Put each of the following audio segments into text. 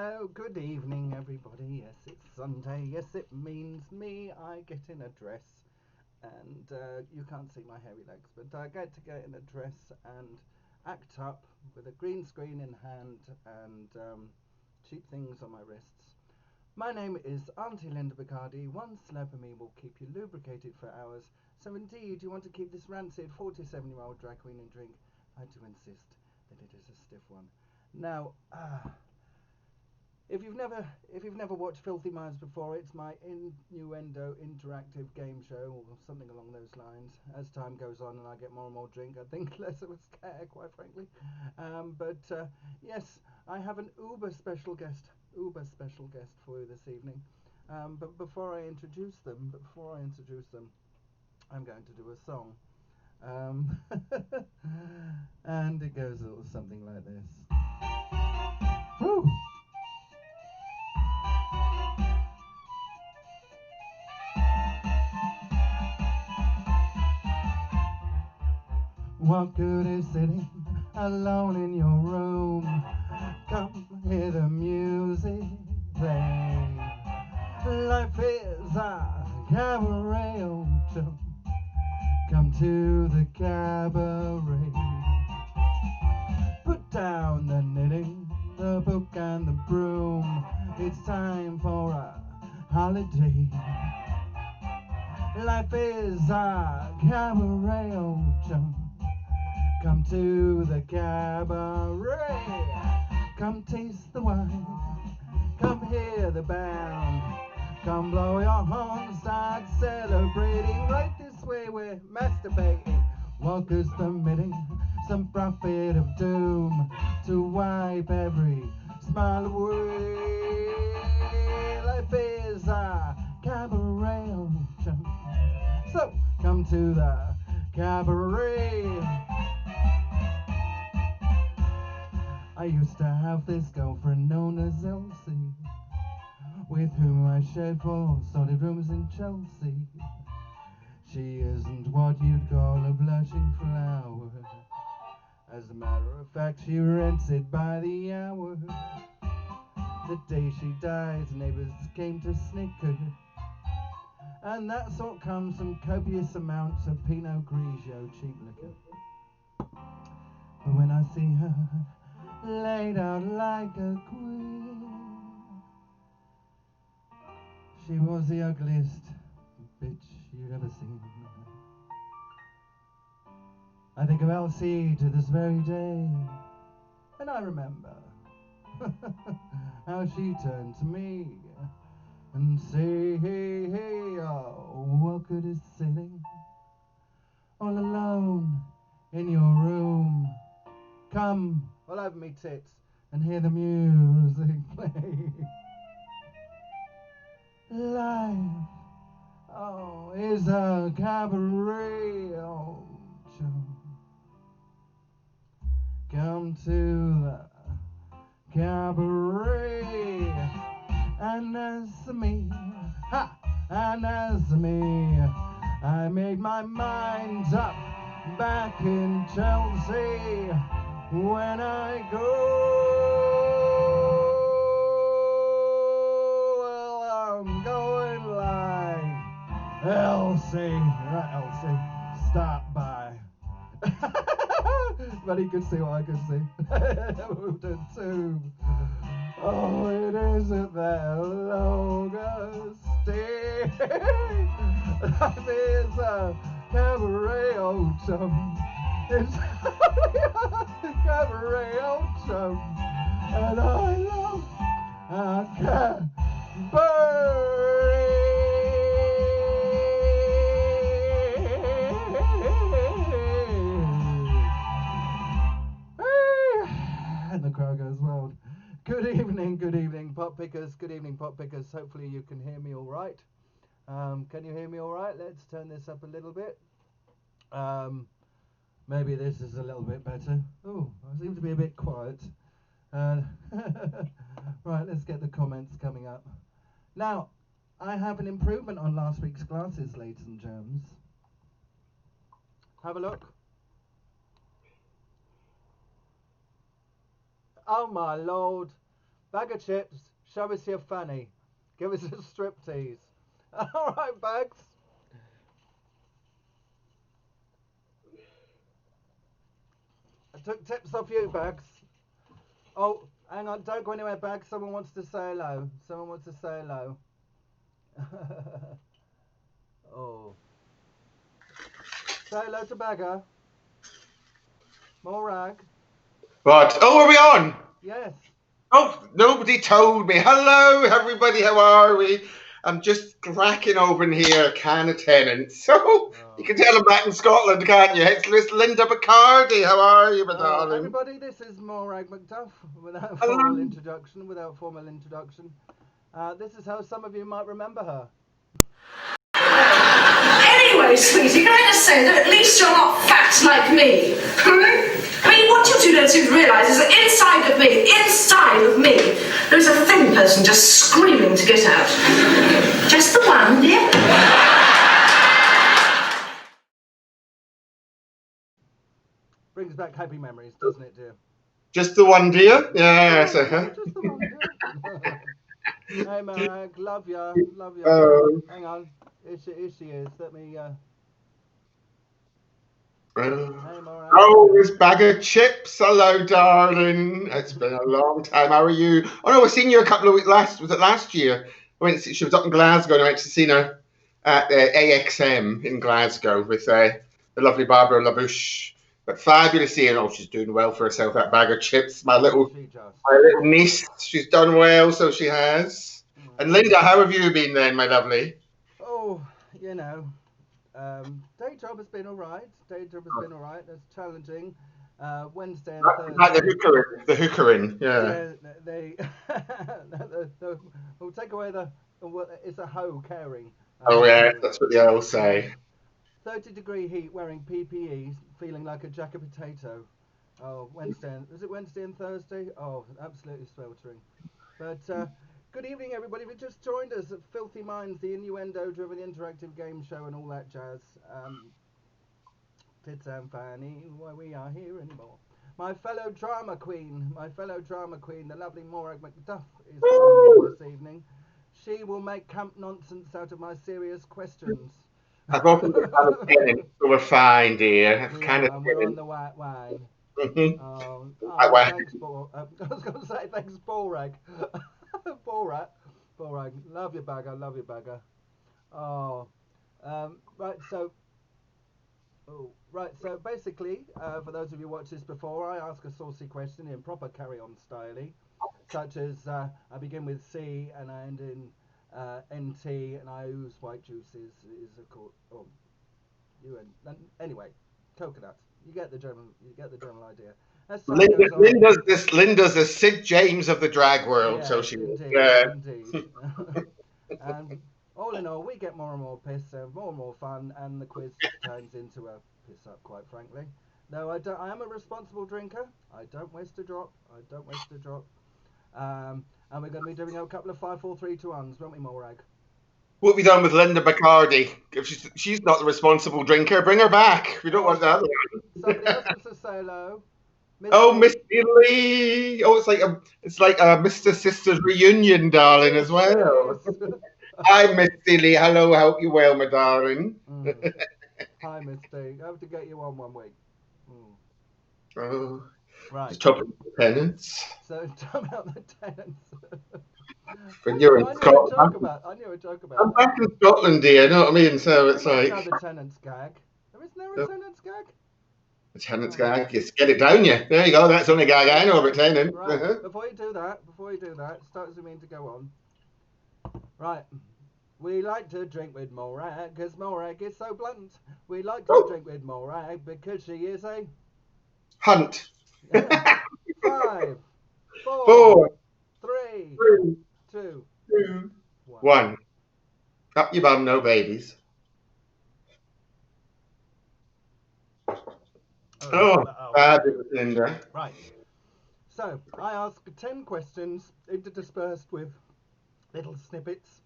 Hello, good evening everybody. Yes, it's Sunday. Yes, it means me. I get in a dress and you can't see my hairy legs, but I get in a dress and act up with a green screen in hand and cheap things on my wrists. My name is Auntie Linda Bacardi. One slap of me will keep you lubricated for hours. So indeed, you want to keep this rancid 47-year-old drag queen in drink. I do insist that it is a stiff one. Now, if you've never watched Filthy Minds before, it's my innuendo interactive game show or something along those lines. As time goes on and I get more and more drink, I think less of a scare, quite frankly. But yes, I have an uber special guest for you this evening. But before I introduce them, I'm going to do a song. And it goes a little something like this. Woo! What good is sitting alone in your room? Come hear the music play. Life is a cabaret, old chum. Come to the cabaret. Put down the knitting, the book and the broom. It's time for a holiday. Life is a cabaret, old chum. Come to the cabaret. Come taste the wine. Come hear the band. Come blow your horn. Start celebrating. Right this way we're masturbating. Walkers permitting some prophet of doom to wipe every smile away. Life is a cabaret, old chum. So come to the cabaret. I used to have this girlfriend known as Elsie, with whom I shared 4 solid rooms in Chelsea. She isn't what you'd call a blushing flower. As a matter of fact, she rents it by the hour. The day she died, neighbours came to snicker, and that's what comes from copious amounts of Pinot Grigio cheap liquor. But when I see her laid out like a queen, she was the ugliest bitch you'd ever seen. I think of Elsie to this very day, and I remember how she turned to me and say, hey, hey, oh, what good is sitting all alone in your room? Come all over me tits and hear the music play. Life, oh, is a cabaret, oh, chum. Come to the cabaret, and as me, and as me, I made my mind up back in Chelsea. When I go, well, I'm going like Elsie. Right, Elsie, stop by. But he could see what I could see. Moved a tube. Oh, it isn't that long a stay. Life is a cabaret, old chum. It's only a cabaret, old chum. And I love a cabaret. And the crowd goes wild. Good evening, pop pickers. Good evening, pop pickers. Hopefully you can hear me all right. Can you hear me all right? Let's turn this up a little bit. Maybe this is a little bit better. Oh, I seem to be a bit quiet. Right, let's get the comments coming up. Now, I have an improvement on last week's glasses, ladies and germs. Have a look. Oh my lord. Bag of chips, show us your fanny. Give us a striptease. All right, Bags. I took tips off you, Bags. Oh, hang on, don't go anywhere, Bags. Someone wants to say hello. Someone wants to say hello. Oh. Say hello to Bagger. Morag. What? Oh, are we on? Yes. Oh, nobody told me. Hello, everybody. How are we? I'm just cracking open here a can of Tennent's. So you can tell I'm back in Scotland, can't you? It's Miss Linda Bacardi. How are you, my darling? Everybody, this is Morag McDuff. Without Hello. formal introduction. This is how some of you might remember her. Anyway, sweetie, can I just say that at least you're not fat like me? I mean, what you two don't seem to realise is that inside of me, there's a thin person just screaming to get out. Just the one, dear? Brings back happy memories, doesn't it, dear? Just the one, dear? Yes. Just the one, dear. Hey, Morag, love ya. Hang on, here she is. Let me. Hey, Morag. Oh, this bag of chips. Hello, darling. It's been a long time. How are you? Oh no, I've seen you a couple of weeks last year? She was up in Glasgow and I went to see her at AXM in Glasgow with the lovely Barbara LaBouche. But fabulous seeing her. Oh, she's doing well for herself, that bag of chips. My little niece, she's done well, so she has. And Linda, how have you been then, my lovely? Oh, you know, day job has been all right. It's challenging. Wednesday and Thursday. The hookering, yeah. We'll take away it's a hoe caring. Oh yeah, that's what they all say. 30-degree heat, wearing PPE, feeling like a jack of potato. Oh, is it Wednesday and Thursday? Oh, absolutely sweltering. But good evening, everybody. If you just joined us at Filthy Minds, the innuendo-driven interactive game show and all that jazz. Tits and Fanny, why we are here anymore. My fellow drama queen, the lovely Morag McDuff is here this evening. She will make camp nonsense out of my serious questions. I've opened the can of Tennent's, so we're fine, dear. We're on the white wine. Mm-hmm. Thanks, I was going to say thanks, Borag. Borag. Love you, bagger. Oh, right. So basically, for those of you who watched this before, I ask a saucy question in proper carry-on style, such as I begin with C and I end in NT, and I ooze white juices is a called. Oh, anyway, coconuts. You get the general idea. Linda's the Sid James of the drag world, yes, so she indeed. And all in all, we get more and more piss, more and more fun, and the quiz turns into a piss up, quite frankly. No, I am a responsible drinker. I don't waste a drop. And we're going to be doing a couple of 5, 4, 3, 2 1s, won't we, Morag? What have we done with Linda Bacardi? If she's not the responsible drinker, bring her back. We don't want that. Somebody else wants to say hello. Oh, Misty Lee! Oh, it's like a Mr. Sisters reunion, darling, as well. Hi, Misty Lee. Hello, I hope you're well, my darling. Hi, Misty. I have to get you on one week. Oh, right. Just talking about the Tennent's. So, talk about the Tennent's. When you're in Scotland, I knew a joke about. I'm back in Scotland, dear. You know what I mean? So it's like the Tennent's gag. Isn't there a Tennent's gag? A Tennent's gag. Just get it down, you. There you go. That's the only gag I know about Tennent. Right. Before you do that, start zooming to go on. Right. We like to drink with Morag because Morag is so blunt. We like to drink with Morag because she is a hunt. 5, 4, 3, 2, 1. Up your bum, no babies. Fabulous, Linda. Right. So, I ask 10 questions interspersed with little snippets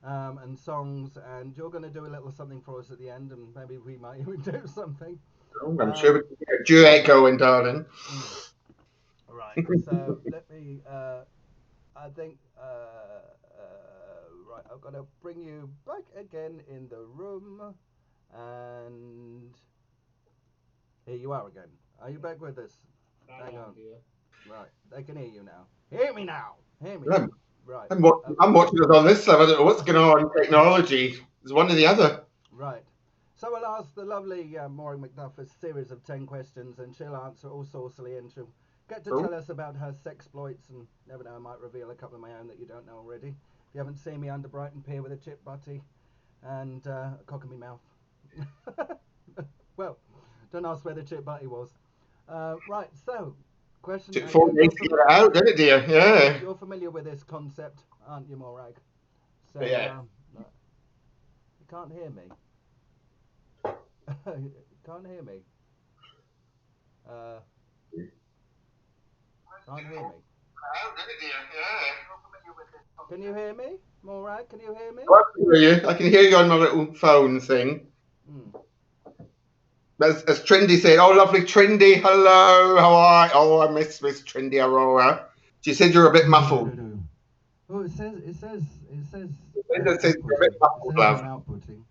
and songs, and you're going to do a little something for us at the end, and maybe we might even do something. Oh, I'm sure we can get a duet going, darling. Right. So, let me I think. Right, I've got to bring you back again in the room, and here you are again. Are you back with us? Hang on. Right, they can hear you now. Hear me now. Hear me. Now. Right. I'm watching it on this side. I don't know what's going on. Technology. It's one or the other. Right. So we'll ask the lovely Morag McDuff a series of 10 questions, and she'll answer all saucily, and she'll get to tell us about her sexploits, and never know, I might reveal a couple of my own that you don't know already. If you haven't seen me under Brighton Pier with a chip butty and a cock in my mouth. Well, don't ask where the chip butty was. Right, so, question... Took 4 days to get it out, didn't it, dear? Yeah. You're familiar with this concept, aren't you, Morag? So, yeah. You can't hear me. You can't hear me. Can't hear me. Can you hear me, Morag? Can you hear me? I can hear you. I can hear you on my little phone thing. As Trendy said, oh, lovely Trendy, hello, how are you? Oh, I miss Trendy Aurora. She said you're a bit muffled. Oh, it says It says you're a bit muffled, love. Outputting.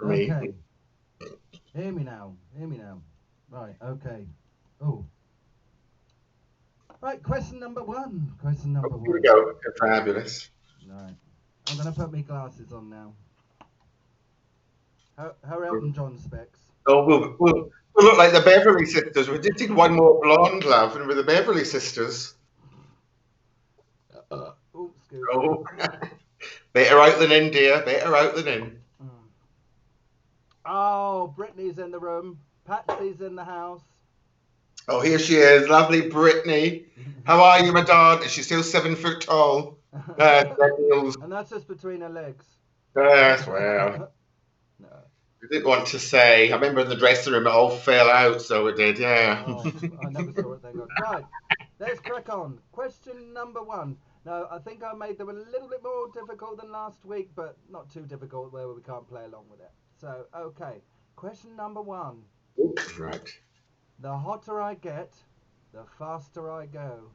Me. Okay. Hear me now. Right, okay. Oh. Right, question number one. Here we go. Fabulous. Right. I'm going to put my glasses on now. How are Elton John specs? Oh, we'll look like the Beverly Sisters. We just did one more blonde, love, and we're the Beverly Sisters. Oh, excuse me. Better out than in, dear. Better out than in. Oh, Brittany's in the room. Patsy's in the house. Oh, here she is. Lovely Brittany. How are you, my darling? Is she still 7 foot tall? And that's just between her legs. Yes, well. No. I didn't want to say. I remember in the dressing room it all fell out, so it did, yeah. Oh, I never saw it, thank God. Right, let's crack on. Question number one. Now, I think I made them a little bit more difficult than last week, but not too difficult where we can't play along with it. So, okay. Question number one. Oops, right. The hotter I get, the faster I go.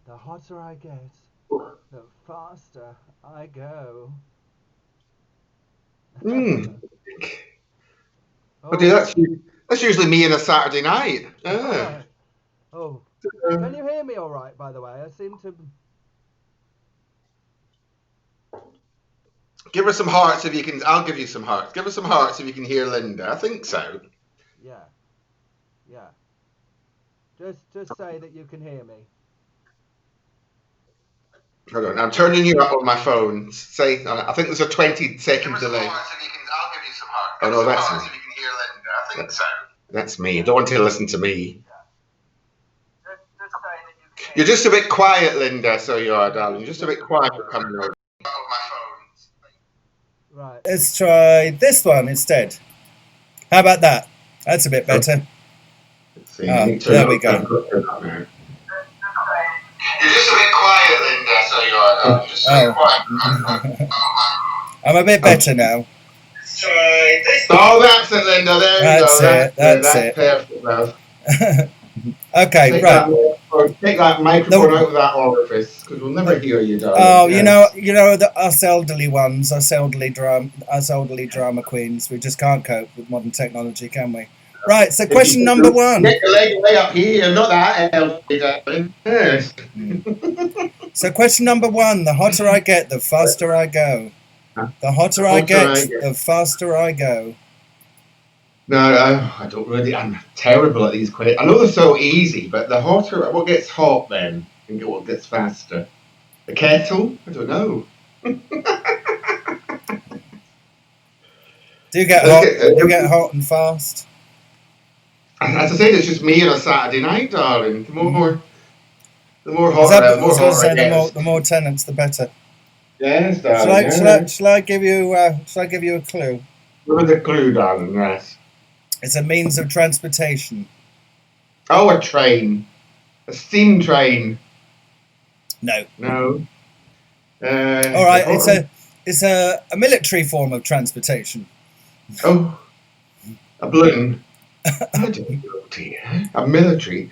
The hotter I get, the faster I go. Oh, dear, that's usually me on a Saturday night. Right. Oh, can you hear me all right, by the way? I seem to... Give her some hearts if you can. I'll give you some hearts. Give her some hearts if you can hear Linda. I think so. Yeah. Just say that you can hear me. Hold on, I'm turning you up on my phone. Say, I think there's a 20-second delay. I'll give you some hearts. Oh no, that's me. If you can hear Linda, I think so. That's me. I don't want you to listen to me. Yeah. Just say that you can hear You're just a bit quiet, Linda. So you are, darling. You're just a bit quiet coming over. Right. Let's try this one instead. How about that? That's a bit better. See, there we go. You're just a bit quiet, Linda. So you are, darling. You're just a bit quiet. I'm a bit better now. Try this. Oh, that's it, Linda. There you go. That's it. Perfect, love. Okay, right. Take that microphone out of that orifice, because we'll never hear you, darling. Oh, you know, us elderly ones, us elderly drama queens, we just can't cope with modern technology, can we? Right, so question number one. Get your leg way up here, not that elderly, darling. Yes. So question number one, the hotter I get, the faster I go. The hotter I get, the faster I go. No, I don't really. I'm terrible at these questions. I know they're so easy, but the hotter, what gets hot then, and what gets faster? The kettle? I don't know. Do you get hot? Do you get hot and fast? As I said, it's just me on a Saturday night, darling. The more hot, the more tenants, the better. Yes, darling. Shall I give you a clue? Give us a clue, darling. Yes. It's a means of transportation. Oh, a train. A steam train. No. No. All right, it's a military form of transportation. Oh, a balloon. I don't know, dear. A military.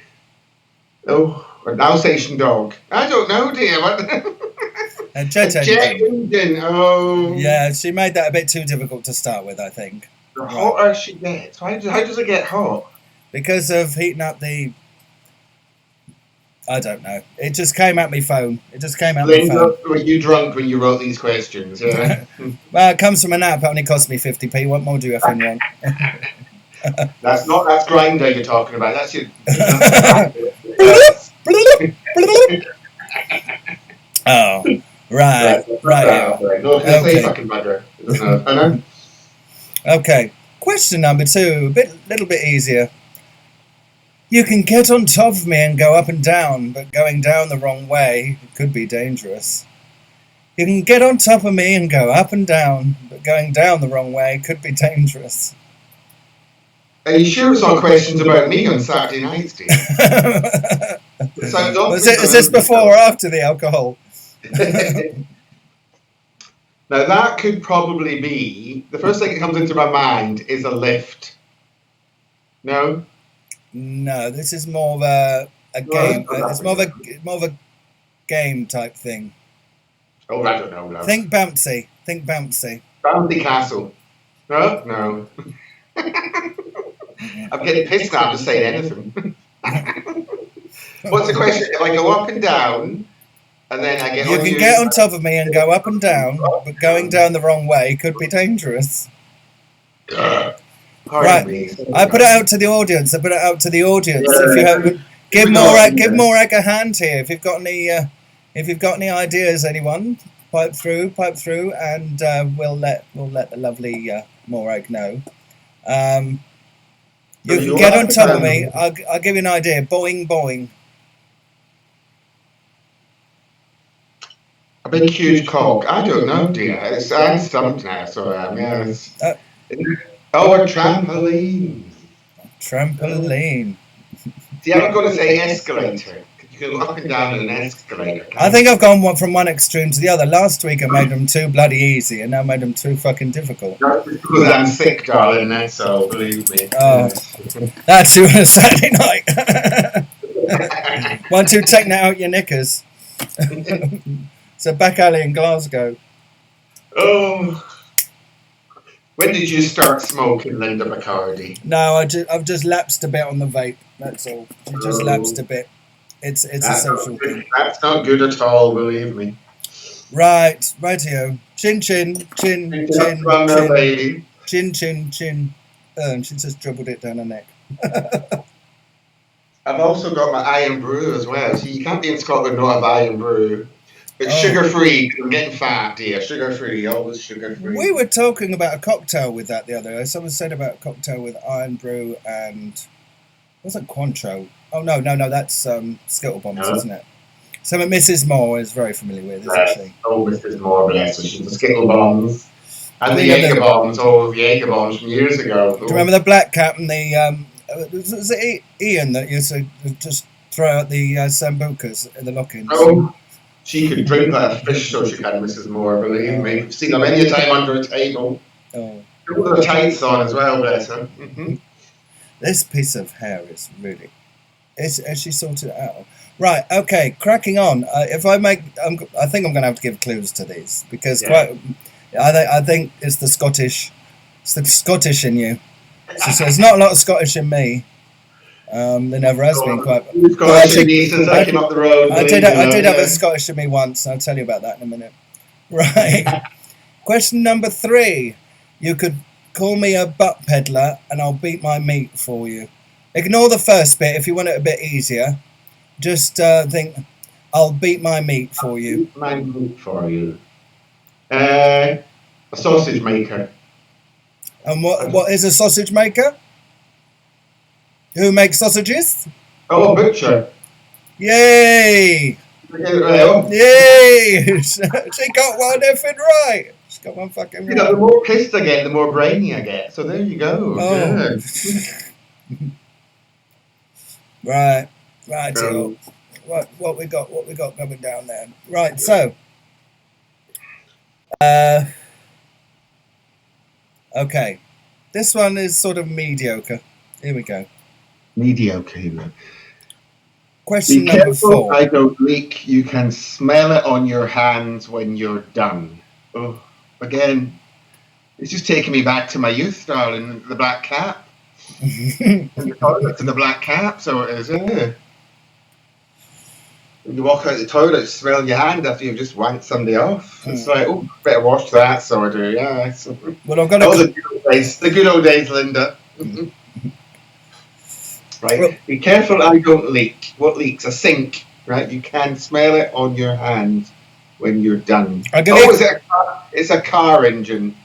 Oh, An Alsatian dog. I don't know, dear. What? A jet A jet engine. engine. Oh. Yeah, she made that a bit too difficult to start with, I think. The hotter she gets. How does it get hot? Because of heating up the... I don't know. It just came out my phone. It just came out my phone. Were you drunk when you wrote these questions? Yeah. Well, it comes from an app. It only cost me 50p. What more do you effing want? That's Grindr you're talking about. That's your. Oh, right. Okay. Okay. Question number 2, little bit easier. You can get on top of me and go up and down, but going down the wrong way could be dangerous. You can get on top of me and go up and down, but going down the wrong way could be dangerous. Are you sure it's all questions about me on Saturday nights, Steve? Is this before or after the alcohol? Now that could probably be the first thing that comes into my mind is a lift. No. No, this is more of a game. It's more of a game type thing. Oh, I don't know. No. Think bouncy. Bouncy castle. No. I'm getting pissed now. I'm just saying anything. What's the question? If I go up and down, and then I get you can get on top of me and go up and down, but going down the wrong way could be dangerous. Right, I put it out to the audience. If you have, give Morag a hand here. If you've got any ideas, anyone, pipe through, and we'll let the lovely Morag know. You can get on top of me. I'll give you an idea. Boing, boing. A big huge cock. I don't know, dear. I'm stumped now. So yes. Oh, a trampoline. Trampoline. See, I'm going to say escalator. You can go up and down in an escalator. I think I've gone from one extreme to the other. Last week I made them too bloody easy, and now I made them too fucking difficult. That's because I'm sick, darling. That's all. Believe me. Oh, that's you on a Saturday night. Want to take that out your knickers? It's a back alley in Glasgow. Oh. When did you start smoking, Linda Bacardi? No, I've just lapsed a bit on the vape. That's all. Just lapsed a bit. It's a social thing. That's not good at all, believe me. Right, rightio. Chin, chin, chin, chin, chin, chin, chin, chin. She just dribbled it down her neck. I've also got my iron brew as well. See, you can't be in Scotland and not have iron brew. It's sugar-free. I'm getting fat, dear. Sugar-free, always sugar-free. We were talking about a cocktail with that the other day. Someone said about a cocktail with iron brew and... wasn't Cointreau? Oh, no, that's Skittle Bombs, isn't it? Something Mrs. Moore is very familiar with, isn't she? Oh, Mrs. Moore, bless her. She's the Skittle Bombs. And the Jaeger Bombs, the Jaeger Bombs from years ago. Do you remember the black cap and the... was it Ian that used to just throw out the Sambucas in the lock-ins? Oh, she could drink like a fish, so she had, Mrs. Moore, believe me. I've seen her many a time under a table. Oh. With her tights on as well, bless her. Mm-hmm. This piece of hair is really... Has she sorted it out? Right, okay, cracking on. I think I'm going to have to give clues to these, because I think it's the Scottish in you. So there's not a lot of Scottish in me. There never has been quite. I did have a Scottish in me once. I'll tell you about that in a minute. Right. Question number 3. You could call me a butt peddler and I'll beat my meat for you. Ignore the first bit if you want it a bit easier. Just think, I'll beat my meat for you. Beat my meat for you. A sausage maker. And what is a sausage maker? Who makes sausages? Oh, a butcher. Yay! Yay! She got one effing right. She got one fucking right. The more pissed I get, the more brainy I get. So there you go. Oh. Right. What we got coming down there? Right. So. Okay. This one is sort of mediocre. Here we go. Mediocre. question Be number careful 4. I don't leak. You can smell it on your hands when you're done. Oh, again, it's just taking me back to my youth, darling. The black cap. And the toilets and the black cap, so it is, yeah. When you walk out the toilet, smell your hand after you've just wanked somebody off. It's like, oh, better wash that, so I do, yeah. So, Well, I've got the good old days. The good old days, Linda. Right, Well, be careful I don't leak. What leaks? A sink, right? You can smell it on your hand when you're done. It's a car engine.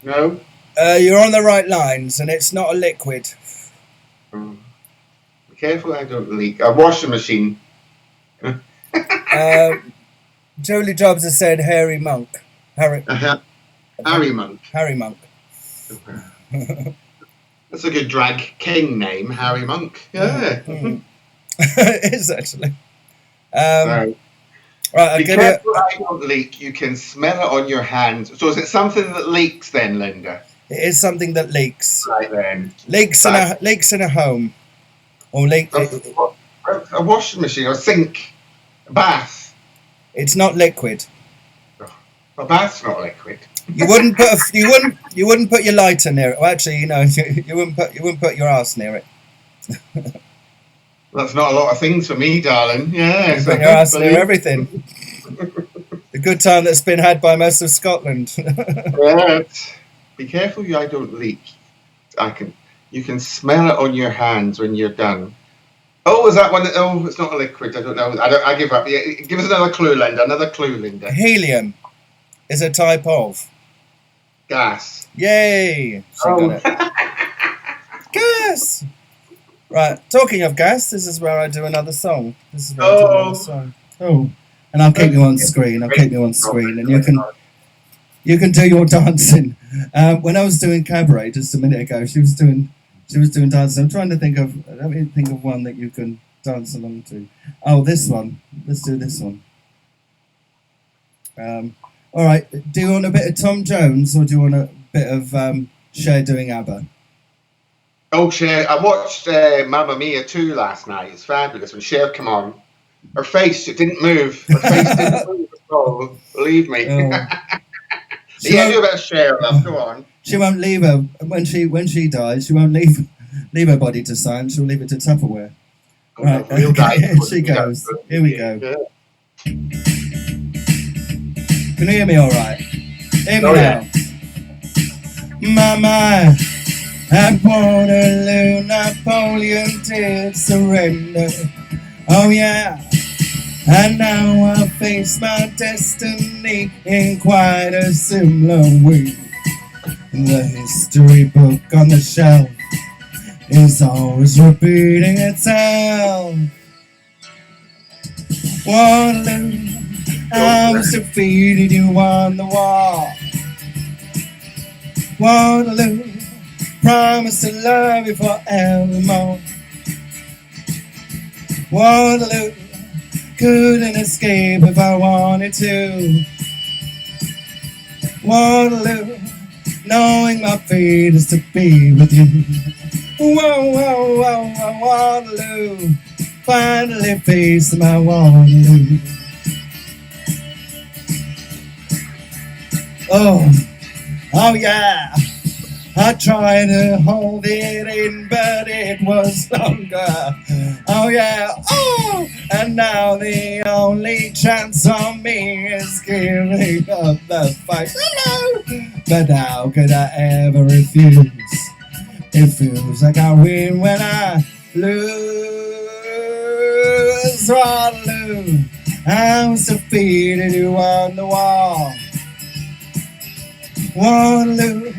No? You're on the right lines, and it's not a liquid. Be careful I don't leak. A washing machine. Julie Jobs has said Harry Monk. Harry Monk. Harry Monk. That's a good drag king name, Harry Monk. Yeah. It is actually. Right. Right, Be careful I don't leak. You can smell it on your hands. So is it something that leaks then, Linda? It is something that leaks. Right then. Leaks in a home, or leak. A washing machine, a sink, a bath. It's not liquid. A bath's not liquid. You wouldn't put your lighter near it. Well, actually, you wouldn't put your ass near it. That's not a lot of things for me, darling. Yeah, You put your ass near everything. The good time that's been had by most of Scotland. Yeah. Be careful I don't leak. You can smell it on your hands when you're done. Oh, is that one? Oh, it's not a liquid. I don't know. I give up. Yeah, give us another clue, Linda. Another clue, Linda. Helium is a type of gas. Yay! She got it. Gas. Right. Talking of gas, this is where I do another song. Oh, and I'll keep you on screen. And you can do your dancing. When I was doing cabaret just a minute ago, she was doing dancing. I'm trying to think of. Let me think of one that you can dance along to. Oh, this one. Let's do this one. All right. Do you want a bit of Tom Jones, or do you want a bit of Cher doing ABBA? Oh, Cher. I watched Mamma Mia 2 last night. It's fabulous. When Cher came on, her face, it didn't move. Her face didn't move at all. Believe me. Oh. Yeah, do a bit of Cher, love. Go on. She won't leave her when she dies. She won't leave her body to science. She'll leave it to Tupperware. Oh, Right, no, real okay, guy. here she goes. Here we go. Yeah. Can you hear me all right? Hear me Oh, now. My mind at Waterloo, Napoleon did surrender. Oh yeah, and now I face my destiny in quite a similar way. The history book on the shelf is always repeating itself. Waterloo, I was defeated, you won the war. Waterloo, promise to love you forevermore. Waterloo, couldn't escape if I wanted to. Waterloo, knowing my fate is to be with you. Whoa, whoa, whoa, whoa, Waterloo, finally faced my Waterloo. Oh yeah, I tried to hold it in, but it was longer. Oh yeah, and now the only chance on me is giving up the fight. Hello, but how could I ever refuse? It feels like I win when I lose. Waterloo, I was defeated, you won the war. Waterloo,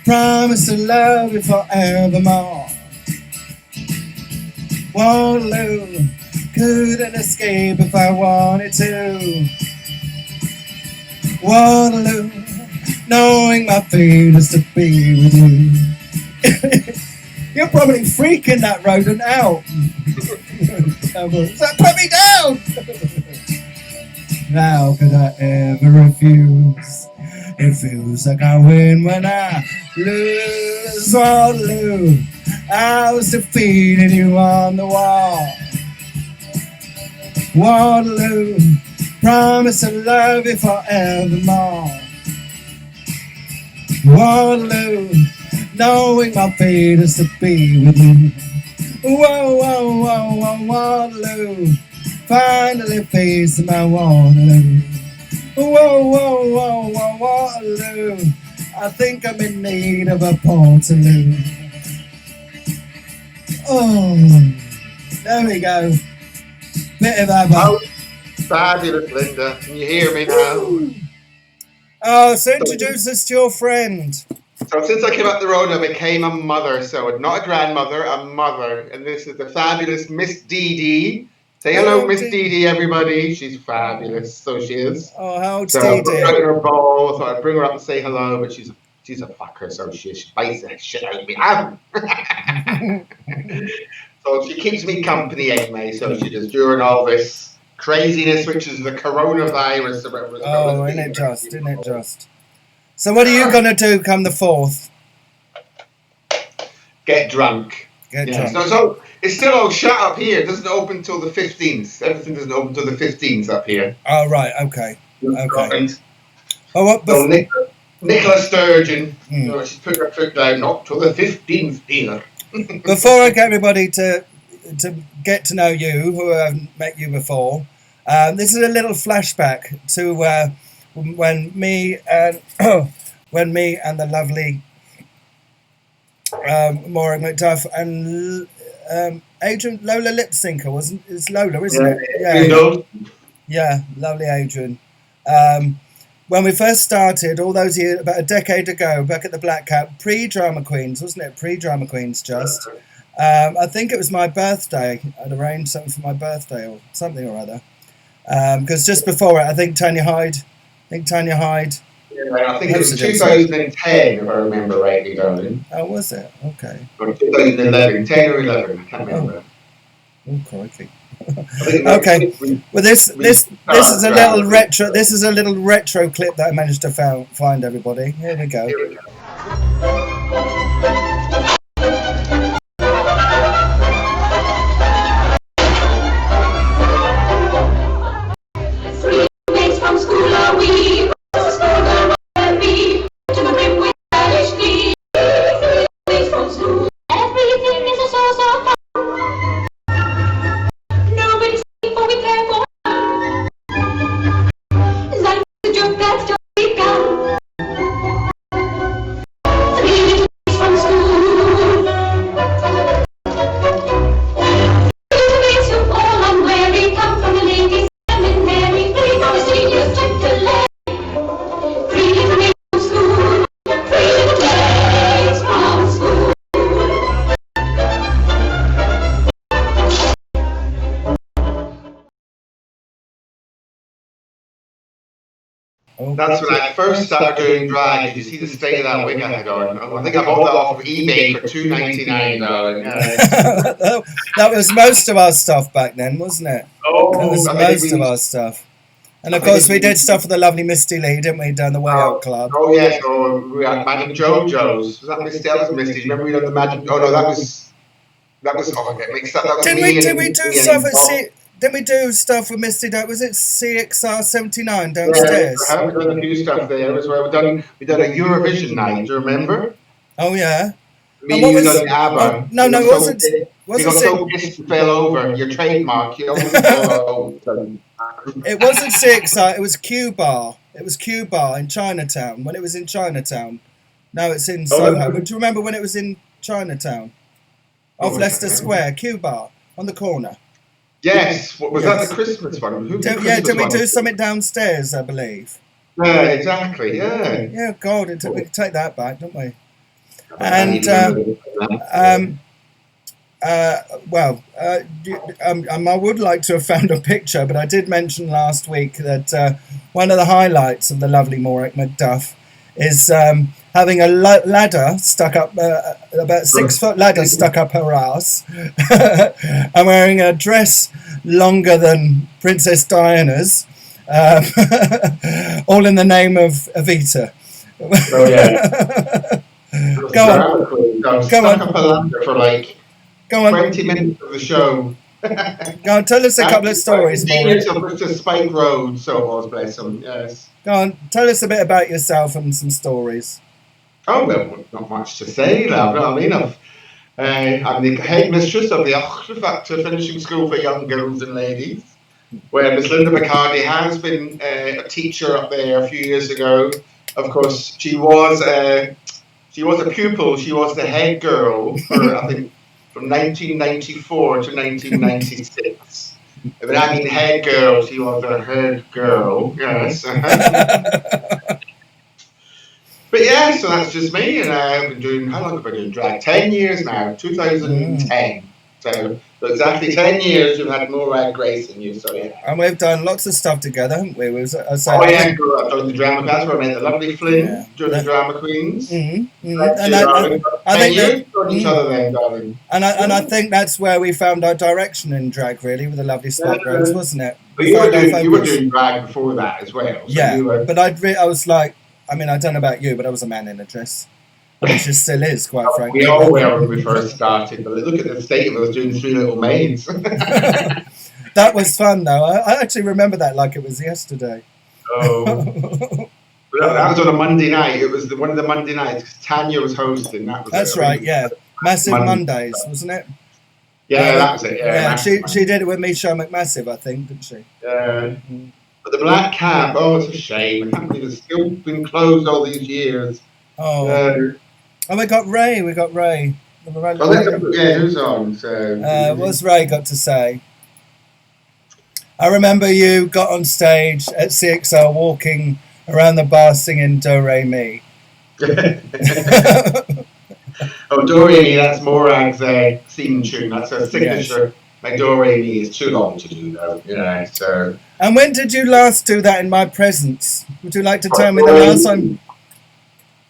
promise to love you forevermore. Waterloo, couldn't escape if I wanted to. Waterloo, knowing my fate is to be with you. You're probably freaking that rodent out. So put me down. How could I ever refuse? It feels like I win when I lose. Waterloo, I was defeated, you on the wall. Waterloo, promise to love you forevermore. Waterloo, knowing my fate is to be with you. Whoa, whoa, whoa, whoa, Waterloo, finally facing my Waterloo. Whoa, whoa, whoa, whoa, Waterloo, I think I'm in need of a Portaloo. Oh, there we go. Bit of ABBA. Oh, fabulous, Linda. Can you hear me now? Oh, so introduce us to your friend. So since I came up the road, I became a mother. So not a grandmother, a mother. And this is the fabulous Miss Dee Dee. Say hello, Miss Dee Dee, everybody. She's fabulous. So she is. Oh, how old's So Dee I put her Dee? in her bowl. So I bring her up and say hello, but she's a fucker. So she bites the shit out of me. So she keeps me company anyway. So she just during all this craziness, which is the coronavirus. Oh, isn't it just? Isn't it just? So what are you going to do come the 4th? Get drunk. Get Yeah. drunk. So it's still all shut up here. It doesn't open till the 15th. Everything doesn't open till the 15th up here. Oh, right. Okay. Okay. Oh, what? So Nicola Sturgeon, she's put her foot down up till the 15th, Peter. Before I get everybody to get to know you, who haven't met you before, this is a little flashback to when me and the lovely Morag, McDuff and Adrian Lola Lipsinker, it's Lola, isn't it? Yeah, lovely Adrian. When we first started, all those years, about a decade ago, back at the Black Cat, pre-Drama Queens, wasn't it? Pre-Drama Queens, just. I think it was my birthday. I'd arranged something for my birthday or something or other. Because just before it, I think Tanya Hyde. Yeah, I think it was 2010, if I remember rightly, darling. Oh, was it? Okay. Or 2011, 10 or 11, I can't remember. Oh, crikey. Okay. Well, this is a little retro. This is a little retro clip that I managed to find everybody. Here we go. That's when I first started doing drag. Did you see the state of that wig I had on? I think I bought that off of eBay for $2.99, darling. That was most of our stuff back then, wasn't it? Oh, that was most of our stuff. And of course, we did stuff with the lovely Misty Lee, didn't we, down the Way Out Club? Oh, yes. Oh, we had Magic JoJo's. Was that Misty? That was Misty. Remember we had the Magic? Oh, no, that was. Oh, I get mixed up. That was Didn't we do stuff at Didn't we do stuff with Misty? Was it CXR 79 downstairs? Yeah, we done a few stuff there. It was where we done a Eurovision night. Do you remember? Oh yeah. Me and you done ABBA. No, it wasn't. You got so pissed you fell over. Your trademark. You It wasn't CXR. It was Q Bar. It was Q Bar in Chinatown. When it was in Chinatown. Now it's in Soho. But do you remember when it was in Chinatown? Off Leicester Square, Q Bar on the corner. Yes, was that the Christmas one? Did we do something downstairs, I believe? Yeah, exactly, yeah. Yeah, God, we could take that back, don't we? And, I would like to have found a picture, but I did mention last week that one of the highlights of the lovely Morag McDuff is having a ladder stuck up, about 6 foot ladder stuck up her ass, and wearing a dress longer than Princess Diana's, all in the name of Evita. Oh yeah. Go on. For like 20 minutes of the show, Go on, tell us a couple of stories, Morag. To Spike Road, so it was, bless him, yes. Go on, tell us a bit about yourself and some stories. Oh, well, not much to say, love. I mean, I'm the headmistress of the Ochterfactor Finishing School for Young Girls and Ladies, where Miss Linda Bacardi has been a teacher up there a few years ago. Of course, she was a pupil. She was the head girl for, I think, from 1994 to 1996. But I mean head girl, she was the head girl, yes. But yeah, so that's just me, and I've been doing, how long have I been doing drag? 10 years now, 2010. So exactly 10 years you've had Morag Grace in you, so yeah. And we've done lots of stuff together, haven't we? I joined the drama class where I met the lovely Flynn during the Drama Queens. Mm-hmm. I think each other then, darling. And I think that's where we found our direction in drag, really, with the lovely Spot Rose, wasn't it? But you were doing drag before that as well. So yeah, but I was like, I mean, I don't know about you, but I was a man in a dress. Which just still is, quite frankly. We all were when we first started, but look at the state of us doing Three Little Maids. That was fun, though. I actually remember that like it was yesterday. Oh. That was on a Monday night. It was one of the Monday nights, because Tanya was hosting. That's right, yeah. Massive Mondays, wasn't it? Yeah, that was it, yeah. She did it with Michelle McMassive, I think, didn't she? Yeah. But the Black Cab, it's a shame. I can't believe it's still been closed all these years. Oh, we got Ray. Who's on? So, what's Ray got to say? I remember you got on stage at CXL walking around the bar singing Do Re Mi. Oh, Do Re Mi, that's Morag's theme tune. That's her signature. Yes. My Do Re Mi is too long to do, though. So. And when did you last do that in my presence? Would you like to tell me the last time?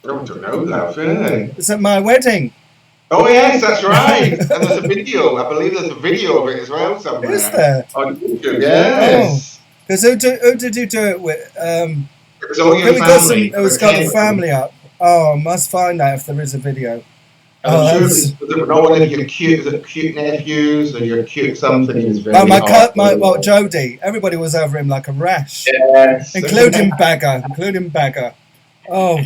I don't know that, really. It's at my wedding. Oh, yes, that's right. And there's a video. I believe there's a video of it as well somewhere. Is there? On YouTube, yes. Because who did you do it with? It was all your family. It was got the family up. Oh, I must find out if there is a video. I'm sure not one of your cute nephews or your cute something is very Jody. Everybody was over him like a rash. Yes. Including Bagger. Oh.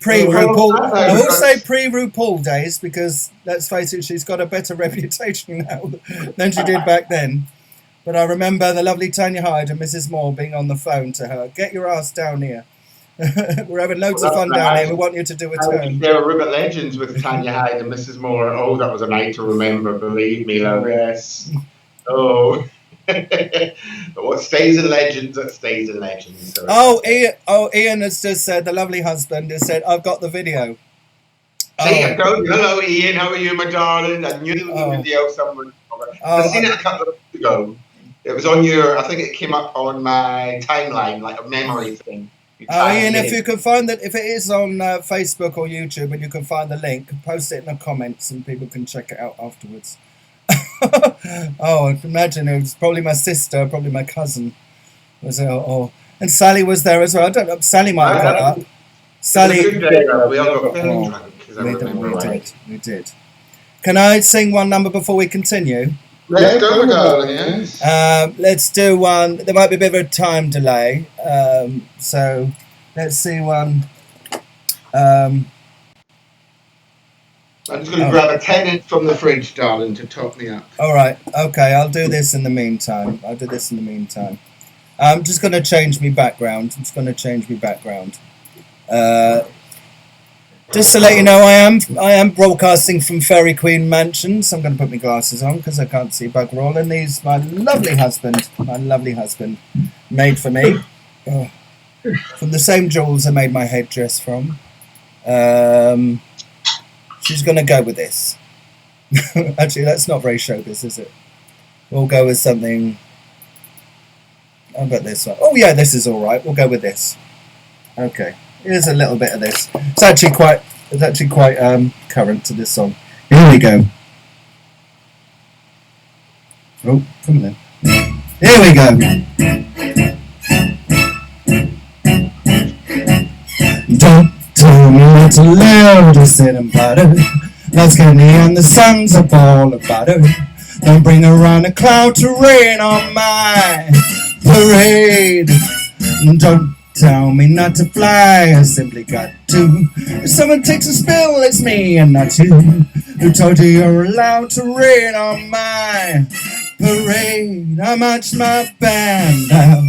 Pre-RuPaul. I will say pre-RuPaul days because, let's face it, she's got a better reputation now than she did back then. But I remember the lovely Tanya Hyde and Mrs. Moore being on the phone to her. Get your ass down here. We're having loads of fun down here. We want you to do a turn. There were Ribbit Legends with Tanya Hyde and Mrs. Moore. Oh, that was a night to remember, believe me, love. Yes. Oh. But what stays in legends, that stays in legends. So. Ian has just said, the lovely husband has said, I've got the video. Hello, Ian. How are you, my darling? I knew there was a video somewhere. I've seen it a couple of weeks ago. It was on I think it came up on my timeline, like a memory thing. Ian, if you can find that, if it is on Facebook or YouTube and you can find the link, post it in the comments and people can check it out afterwards. I can imagine it was probably my sister, probably my cousin. And Sally was there as well. I don't know. Sally might have got up. Sally. We all got drunk. We did. Can I sing one number before we continue? Let's go, darling. Yes. Let's do one. There might be a bit of a time delay. So let's see one. I'm just going to grab a tenant from the fridge, darling, to top me up. All right. Okay, I'll do this in the meantime. I'm just going to change my background. Just to let you know, I am broadcasting from Fairy Queen Mansion, so I'm going to put my glasses on because I can't see bugger all. And these, my lovely husband, made for me. From the same jewels I made my headdress from. She's going to go with this. Actually, that's not very showbiz, is it? We'll go with something. How about this one? Oh, yeah, this is all right. We'll go with this. Okay. Here's a little bit of this. It's actually quite current to this song. Here we go. Oh, come on then. Here we go. Don't tell me not to loud, just sit and butter. Let's get me and the songs up all about her. Don't bring around a cloud to rain on my parade. Don't tell me not to fly, I simply got to. If someone takes a spill, it's me and not you. Who told you you're allowed to rain on my parade? I march my band out,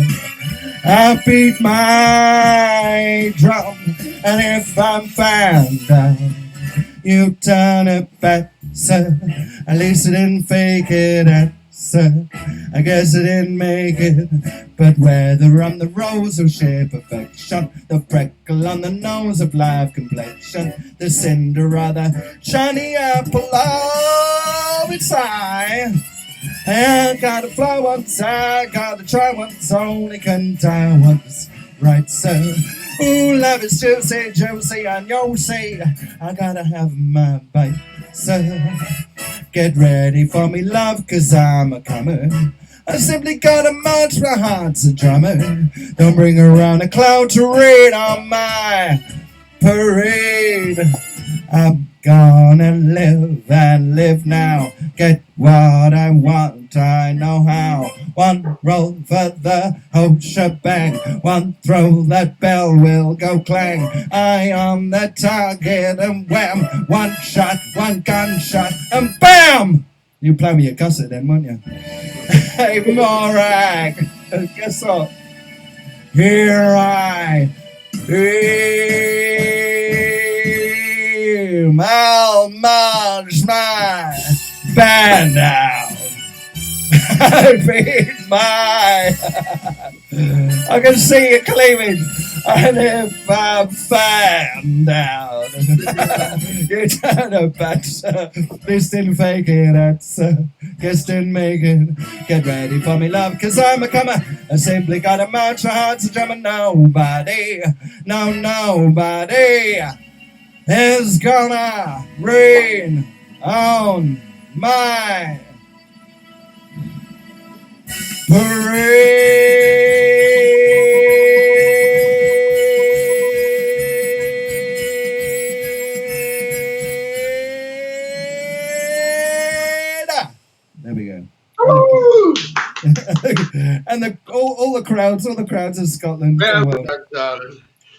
I beat my drum, and if I'm found out, you turn it back, sir. At least I didn't fake it, sir. I guess I didn't make it. But whether I'm the rose of sheer perfection, the freckle on the nose of life complexion, the Cinderella shiny apple of its eye, I gotta fly once, I gotta try once, only can die once, right, sir? Ooh, love is juicy, juicy, and you'll see I gotta have my bite, sir. Get ready for me, love, 'cause I'm a comer. I simply gotta march, my heart's a drummer. Don't bring around a cloud to rain on my parade. I'm gonna live and live now. Get what I want, I know how. One roll for the whole shebang. One throw, that bell will go clang. I on the target and wham. One shot, one gunshot and BAM! You play me a gusset then, won't you? Hey, Morag, guess what? Here I am. I'll march my band out. I beat my. I can see it cleaving. And if I'm found out, you turn a back, sir. This didn't fake it, that's guess didn't make it. Get ready for me, love, 'cause I'm a comer. I simply gotta march my heart's a drum, and nobody, no, nobody is gonna rain on my parade. There we go. And all the crowds of Scotland.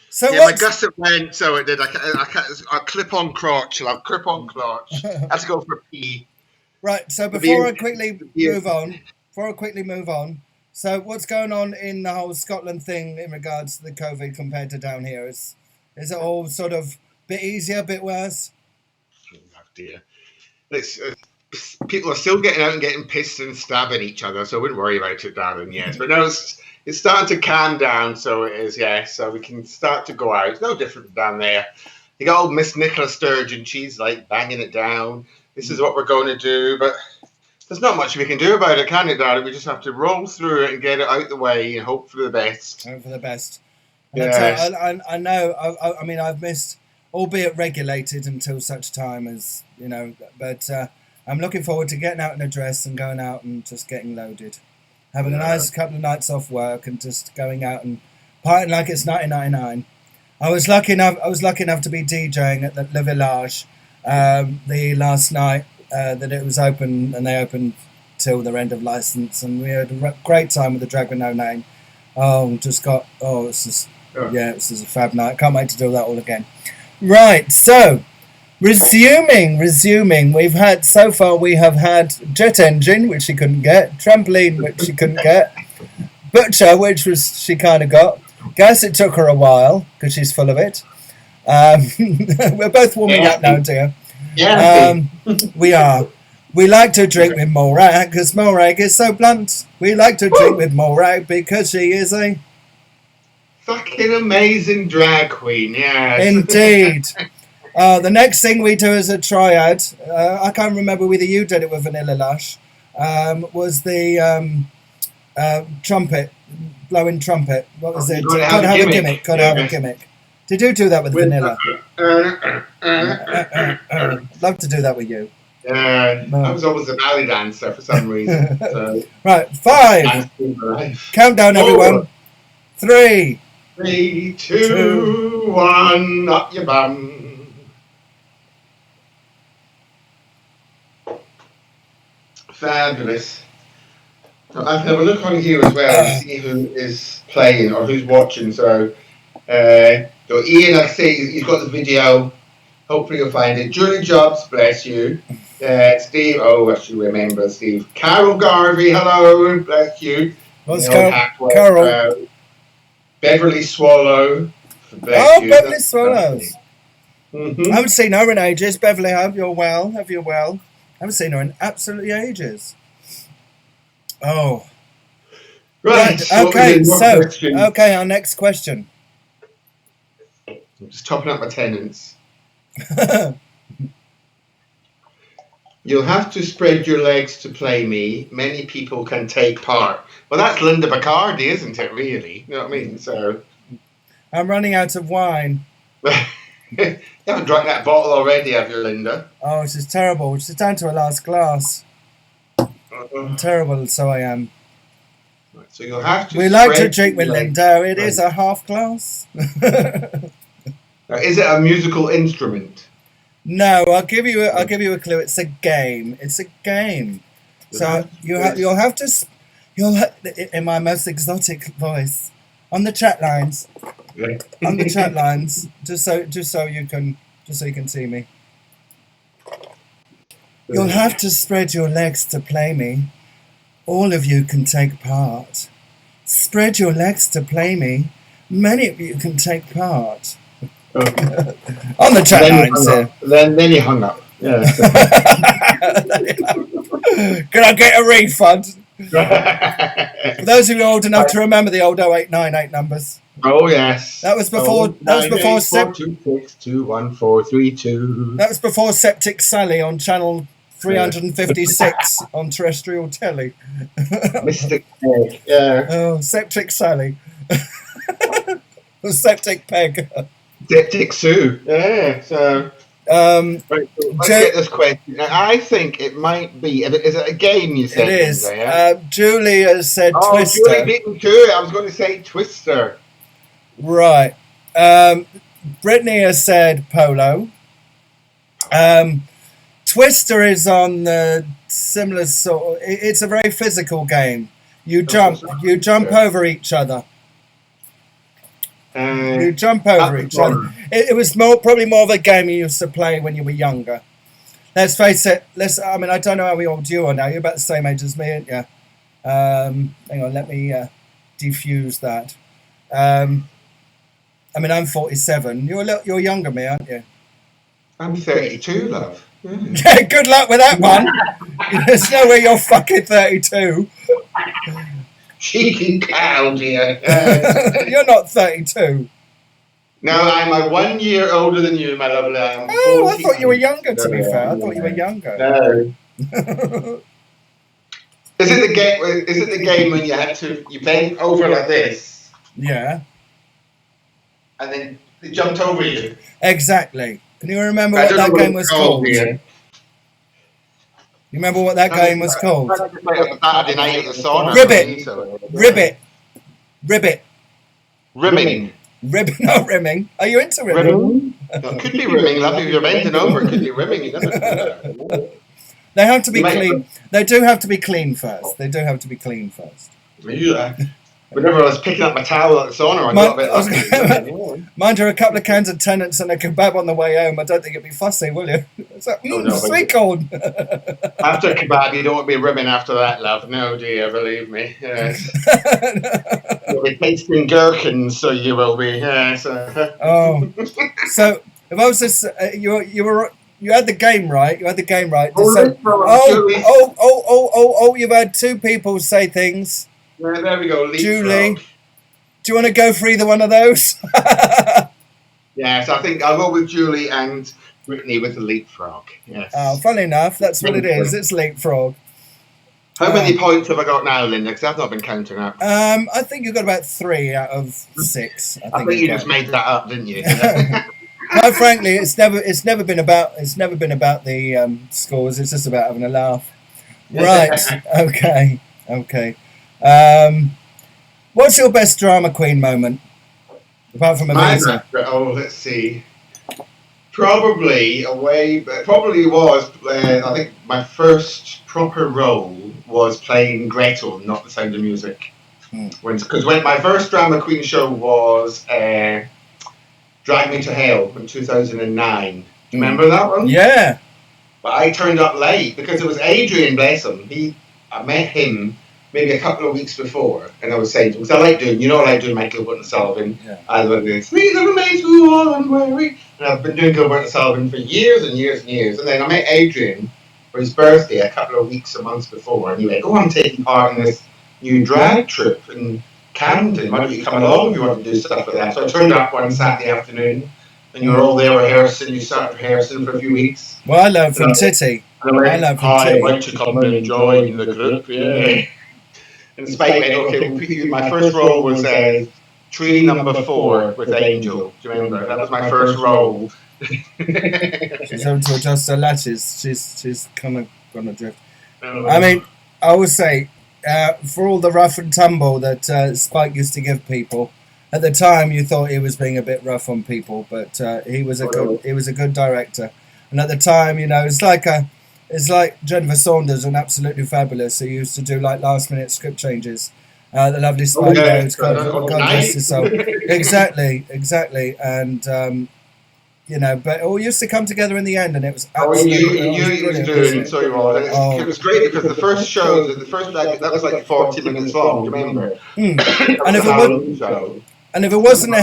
So yeah, my gusset went, so it did. I clip on crotch. I'll clip on crotch. I have to go for a pee. Right. So before I quickly move on, so what's going on in the whole Scotland thing in regards to the COVID compared to down here? Is it all sort of a bit easier, a bit worse? Oh dear. People are still getting out and getting pissed and stabbing each other, so I wouldn't worry about it, darling. Yes, but no, it's starting to calm down. So it is, yeah. So we can start to go out. It's no different down there. You got old Miss Nicola Sturgeon. She's like banging it down. This is what we're going to do, but there's not much we can do about it, can it, darling? We just have to roll through it and get it out the way and hope for the best. Hope for the best. Yes. I know. I mean, I've missed, albeit regulated until such time as but. I'm looking forward to getting out in a dress and going out and just getting loaded. Having a nice couple of nights off work and just going out and partying like it's 1999. I was lucky enough to be DJing at the Village the last night that it was open, and they opened till their end of license, and we had a great time with the Drag with No Name. This is a fab night. Can't wait to do that all again. Right, so Resuming, we have had Jet Engine, which she couldn't get, Trampoline, which she couldn't get, Butcher, which she kind of got. Guess it took her a while, because she's full of it. We're both warming up now, dear. Yeah. We are. We like to drink with Morag, because Morag is so blunt. We like to drink with Morag, because she is a fucking amazing drag queen, yes. Indeed. The next thing we do as a triad, I can't remember whether you did it with Vanilla Lush, was the trumpet, blowing trumpet. What was it? Gotta have a gimmick. Gotta have a gimmick. Did you do that with Vanilla? Love to do that with you. I was always a belly dancer for some reason. So. Right, 5. Countdown, everyone. 3. 3, 2, 1, up your bum. Fabulous. I'll have a look on here as well and see who is playing or who's watching. So Ian, I say he's got the video. Hopefully you'll find it. Julie Jobs, bless you. Steve, I should remember Steve. Carol Garvey, hello, bless you. What's Carol? Beverly Swallow, bless you. Beverly Swallows. Mm-hmm. I haven't seen her in ages. Beverly, hope you're well. I haven't seen her in absolutely ages. Oh. Right. Okay, our next question. I'm just topping up my tenants. You'll have to spread your legs to play me. Many people can take part. Well, that's Linda Bacardi, isn't it, really? You know what I mean? So I'm running out of wine. You haven't drunk that bottle already, have you, Linda? Oh, this is terrible. She's down to her last glass. I'm terrible, so I am. Right, so you'll have to. We like to drink with Linda. It is a half glass. Now, is it a musical instrument? No, I'll give you a clue. It's a game. So you'll have to in my most exotic voice on the chat lines. On the chat lines, just so you can see me. You'll have to spread your legs to play me. All of you can take part. Spread your legs to play me. Many of you can take part. On the chat lines here. Then you hung up. Yeah. Can I get a refund? For those of you old enough to remember the old 0898 numbers. Oh yes. That was before. That was before. 2621432. That was before Septic Sally on channel 356 on terrestrial telly. Mystic Peg. Yeah. Oh, Septic Sally. Septic Peg. Septic Sue. Yeah. So. Right, so let's get this question. I think it might be. Is it a game you said? It is. Julie has said Twister. Julie beat me to it. I was going to say Twister. Right. Brittany has said Polo. Twister is on the similar sort. It's a very physical game. You jump over each other. You jump over each other. It was probably more of a game you used to play when you were younger. Let's face it. I don't know how old you are now. You're about the same age as me, aren't you? Hang on, let me defuse that. I'm 47. You're younger than me, aren't you? I'm 32, love. Yeah, good luck with that one. There's no way you're fucking 32. Cheeky cow, dear. You're not 32. No, I'm 1 year older than you, my lovely. I thought you were younger, to be fair. I thought you were younger. No. Is it the game when you bent over like this? Yeah. And then they jumped over you? Exactly. Can you remember what that game was called? You remember what that game was called? Saturday night at the sauna. Ribbit. Rimming. Not rimming. Are you into rimming? It could be rimming, love. If you're bending over, it could be rimming. You never know. They have to be clean. They do have to be clean first. Whenever I was picking up my towel at the sauna, I got a bit mind you, a couple of cans of Tennants and a kebab on the way home. I don't think it'd be fussy, will you? It's like, sweet corn. After a kebab, you don't want to be rimming after that, love. No, dear, believe me. Yes. You'll be tasting gherkins, so you will be. Yes. Oh, so if I was just you had the game right. You had the game right. You've had two people say things. Yeah, there we go. Julie, do you want to go for either one of those? Yes, I think I'll go with Julie and Brittany with the leapfrog. Yes. Oh, funny enough, that's what it is. It's leapfrog. How many points have I got now, Linda? Because I've not been counting up. I think you've got about 3 out of 6. I think you just made that up, didn't you? Quite frankly, it's never been about the scores. It's just about having a laugh. Right. Okay. What's your best drama queen moment? Apart from Amazing. Oh, let's see. Probably probably was. I think my first proper role was playing Gretel, not The Sound of Music. Because when my first drama queen show was Drag Me to Hell in 2009. Remember that one? Yeah. But I turned up late because it was Adrian, bless him. I met him maybe a couple of weeks before, and I was saying, because I like doing my Gilbert and Sullivan. Yeah. I love this. Sweet little maids who are unwary. And I've been doing Gilbert and Sullivan for years and years and years. And then I met Adrian for his birthday a couple of weeks or months before, and he went, I'm taking part in this new drag trip in Camden. Why don't you come along if you want to do stuff like that? So I turned up one Saturday afternoon, and you were all there rehearsing. You started rehearsing for a few weeks. Well, I learned from Titty. I learned from Titty. I'd like to come and join the group. Yeah. And Spike went, okay, my first role was tree number 4 with Angel. Do you remember? That was my first role. She's having to adjust her latches. She's kind of gonna drift. I mean, I always say, for all the rough and tumble that Spike used to give people, at the time you thought he was being a bit rough on people, but he was a good director. And at the time, it's like Jennifer Saunders on Absolutely Fabulous, who used to do like last minute script changes. The lovely Spike Jones, God bless his soul. Exactly, and but it all used to come together in the end, and it was absolutely. It was great because the first show, that was like 40 minutes long. Do you remember? And if it wasn't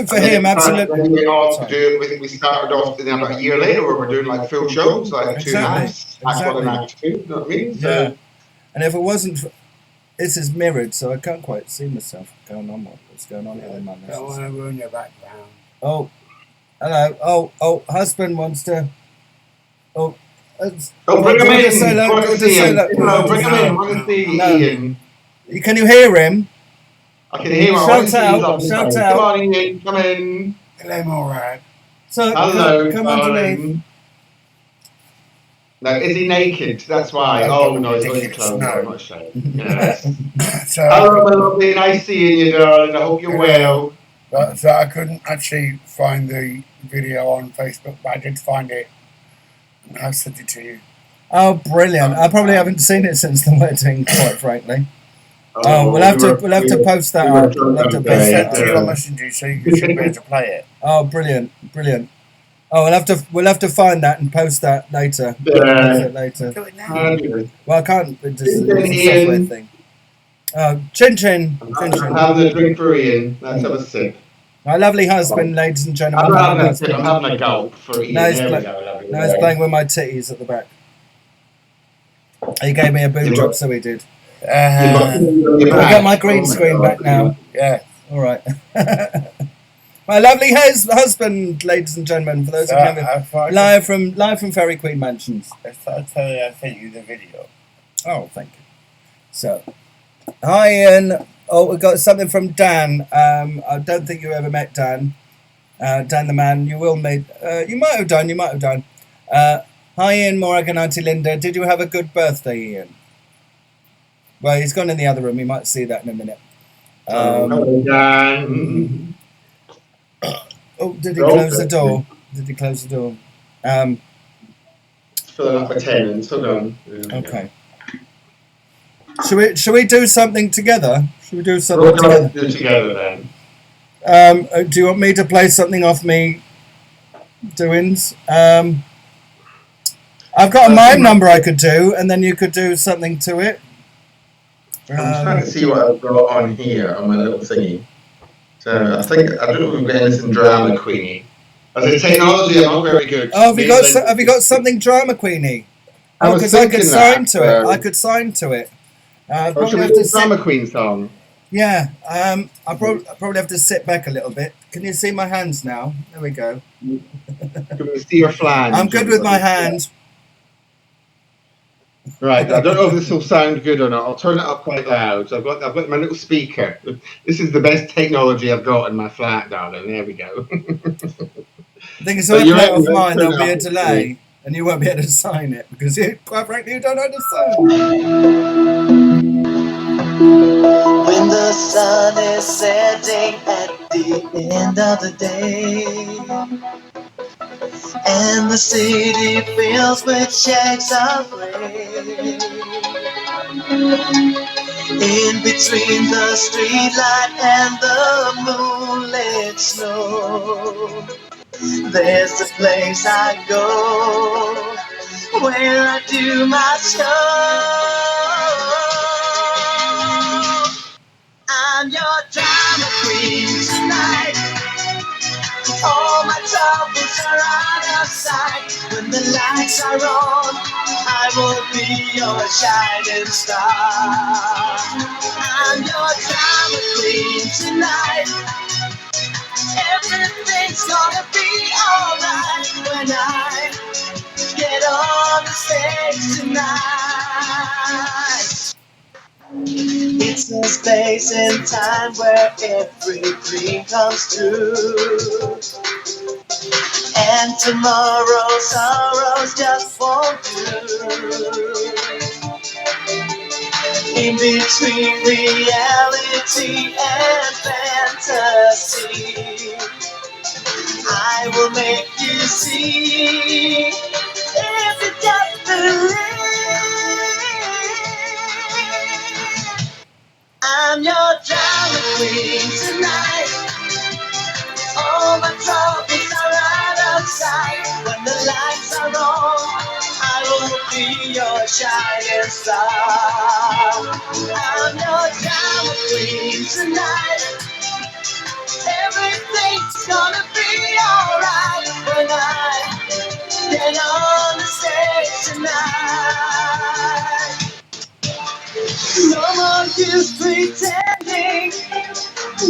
for him, absolutely. We started off about a year later where we're doing like full shows, like exactly. 2 nights, Act 1 and Act 2. You know what I mean? Yeah. And if it wasn't for, this is mirrored, so I can't quite see myself going on. What's going on here in my Don't want to ruin your background. Oh, hello. Oh, husband wants to. Bring him in. Bring him in. Want to see Ian. Can you hear him? I can hear him. Shout out. Come on, Ian. Come in. Hello, Morag. So, hello. Come underneath. No, is he naked? That's why. Oh, no, he's got his clothes on. I'm not ashamed. Yes. Hello, my lovely. Nice seeing you, darling. I hope you're well. So I couldn't actually find the video on Facebook, but I did find it. And I sent it to you. Oh, brilliant. I probably haven't seen it since the wedding, quite frankly. We'll have to post that up. We'll have to post that to your messenger so you should be able to play it. Oh, brilliant. Oh, we'll have to find that and post that later. Do it now. Well, I can't. It's a software thing. Chin. I'm having a drink for Ian. Let's have a sip. My lovely husband, ladies and gentlemen. I'm having a gulp for Ian. Now he's playing with my titties at the back. He gave me a boob job, so he did. I've got my green screen back now. Yeah. All right. My lovely husband, ladies and gentlemen, for those who come in, live from Fairy Queen Mansions. I sent you the video. Oh, thank you. So, hi Ian. Oh, we've got something from Dan. I don't think you ever met Dan. Dan the man. You will meet. You might have done. Hi Ian, Morag and Auntie Linda. Did you have a good birthday, Ian? Well, he's gone in the other room. You might see that in a minute. Hello, Dan. Oh, did he close the door? Filling up my tenants. Hold on. Okay. Should we do something together? We'll do together then. Do you want me to play something off me doings? I've got a mime number I could do, and then you could do something to it. I'm trying to see what I've got on here on my little thingy. So I don't know if we've got anything drama queenie. As a technology, I'm not very good. Oh, have you got something drama queenie? Because I could sign to it. I could sign to it. Should we do a drama queen song? Yeah. I probably have to sit back a little bit. Can you see my hands now? There we go. Can we see your flange? I'm good with my hands. Right, I don't know if this will sound good or not. I'll turn it up quite loud. So I've got my little speaker. This is the best technology I've got in my flat, darling. There we go. I think it's all right off mine. There'll be a delay, and you won't be able to sign it because, quite frankly, you don't understand. When the sun is setting at the end of the day, and the city fills with shades of gray. In between the streetlight and the moonlit snow, there's a place I go where I do my show. I'm your drama queen tonight. All my troubles are out of sight. When the lights are on, I will be your shining star. I'm your drama queen tonight. Everything's gonna be alright when I get on the stage tonight. It's a space and time where every dream comes true, and tomorrow's sorrows just won't do. In between reality and fantasy, I will make you see if you just believe. I'm your drama queen tonight. All my troubles are out of sight. When the lights are on, I will be your shining star. I'm your drama queen tonight. Everything's gonna be alright when I get on the stage tonight. No more use pretending,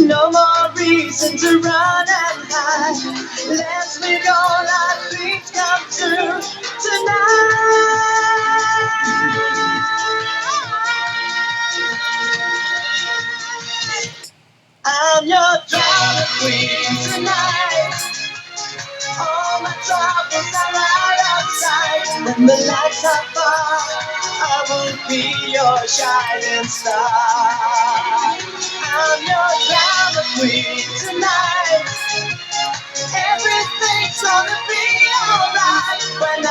no more reason to run and hide. Let's make all our dreams come true tonight. I'm your drama queen tonight. All my troubles are out of sight. When the lights are far, I will be your shining star. I'm your drama queen tonight. Everything's gonna be alright when I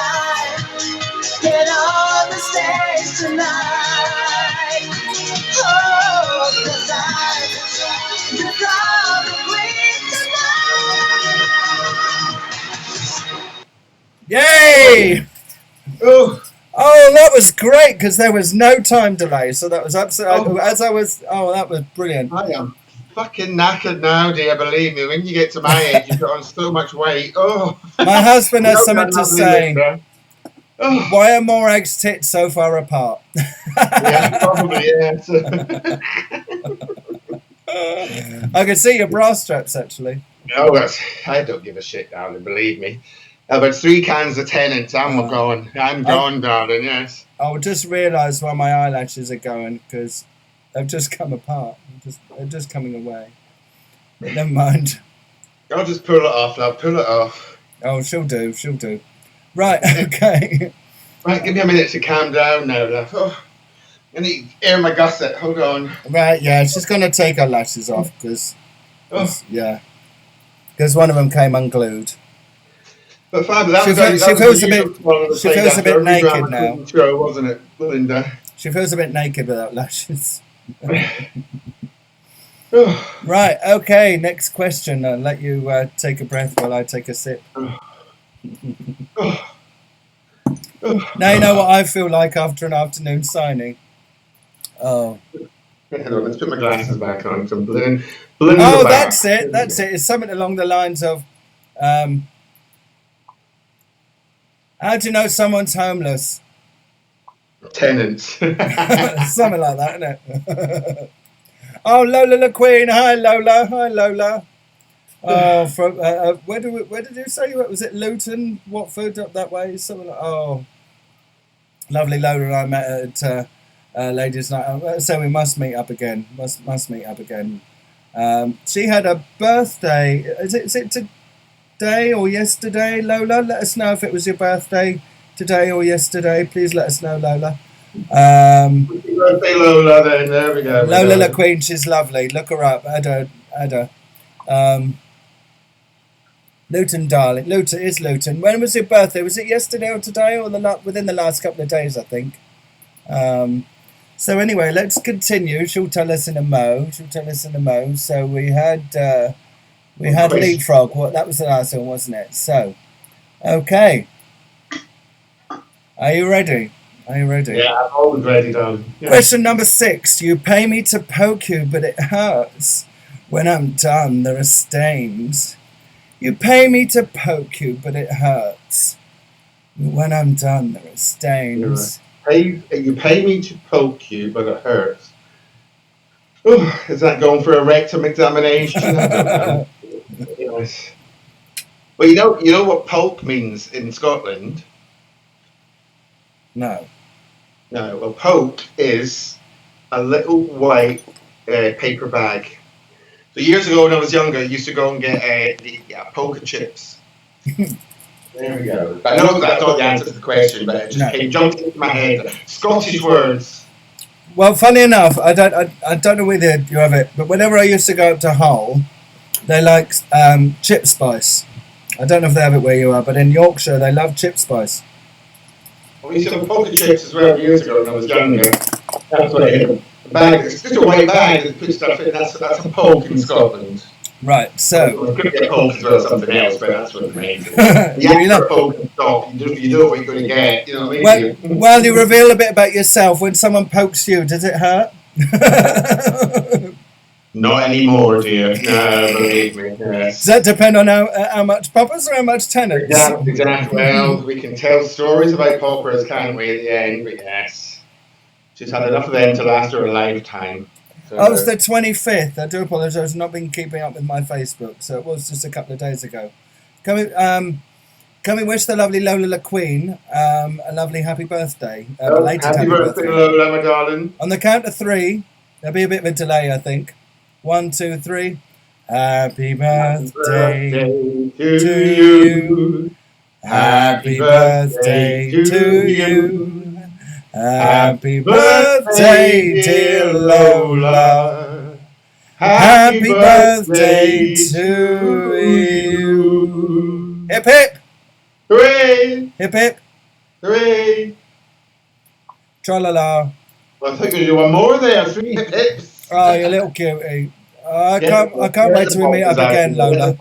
get on the stage tonight. Oh, 'cause I'm the drama queen tonight. Yay! Oh, Oh, that was great because there was no time delay. So that was absolutely, as I was, oh, that was brilliant. I am fucking knackered now, dear. Believe me, when you get to my age, you put on so much weight. Oh, My husband has something to Lovely say. listener. Oh, Why are Morag's tits so far apart? yeah, probably, yes. I can see your bra straps actually. No, I don't give a shit, darling. Believe me. About 3 cans of Tennant, I'm gone. I'm gone, darling. Yes. I just realised why my eyelashes are going because they've just come apart. They're just coming away. But never mind. I'll just pull it off, love. Pull it off. Oh, she'll do. Right, okay. Right, give me a minute to calm down now, love. Oh, I need to air my gusset. Hold on. Right, yeah, she's going to take her lashes off because one of them came unglued. But Fab, that She was feels a bit naked drama now. Show, wasn't it, Linda? She feels a bit naked without lashes. Oh, Right, okay, next question. I'll let you take a breath while I take a sip. oh, Now you know what I feel like after an afternoon signing. Oh. Hang on, let's put my glasses back on. Some blend Oh, back. that's it. It's something along the lines of, how do you know someone's homeless? Tenants. Something like that, isn't it? Oh, Lola the Queen. Hi, Lola. Oh, from where did you say you were? Was it Luton, Watford, up that way? Something like. Oh, lovely Lola and I met at Ladies' Night. So we must meet up again. Must meet up again. She had a birthday. Is it today or yesterday, Lola? Let us know if it was your birthday today or yesterday. Please let us know, Lola. Happy birthday, Lola. Then there we go. Lola La Queen, she's lovely. Look her up. Add her. Luton, darling. Luton. When was your birthday? Was it yesterday or today, or within the last couple of days? I think. So anyway, let's continue. She'll tell us in a mo. So we had Leapfrog. What, that was the last one, wasn't it? So, okay. Are you ready? Yeah, I'm always ready, darling. Yeah. Question number 6. You pay me to poke you, but it hurts. When I'm done, there are stains. You pay me to poke you, but it hurts. When I'm done, there are stains. You pay me to poke you, but it hurts. Ooh, is that going for a rectum examination? I don't know. Yes. Well, you know what poke means in Scotland? No. Well, poke is a little white paper bag. So years ago when I was younger, I used to go and get poke and chips. There we go. I know that's not the answer to the question, but it just jumped into my head. Scottish words. Well, funny enough, I don't know whether you have it, but whenever I used to go up to Hull, they like chip spice. I don't know if they have it where you are, but in Yorkshire they love chip spice. We used to have poke chips as well years ago when I was younger. That's what it is. A bag. It's just a white bag that puts stuff in. That's a poke in Scotland. Right, so... It could be a poke as well as something else, but that's what it means. You have a poke and stop. You know what you're going to get. You know what I mean? Well, you reveal a bit about yourself. When someone pokes you, does it hurt? Not anymore, dear. No, believe me. Yes. Does that depend on how much poppers or how much tenants? Exactly. Well, we can tell stories about poppers, can't we, at the end? But yes. Just had enough of them to last her a lifetime. So, it's the 25th. I do apologise. I've not been keeping up with my Facebook, so it was just a couple of days ago. Can we wish the lovely Lola La Queen a lovely happy birthday? Happy birthday, Lola, my darling. On the count of 3, there'll be a bit of a delay, I think. 1, 2, 3. Happy birthday to you. Happy birthday to you. Happy birthday, dear Lola. Happy birthday to you. Hip hip. Hooray! Hip hip. Hooray! Tra-la-la. Well, I think we do one more there. 3 hip hips. Oh, you little cutie. I can't wait till we meet up again, Lola.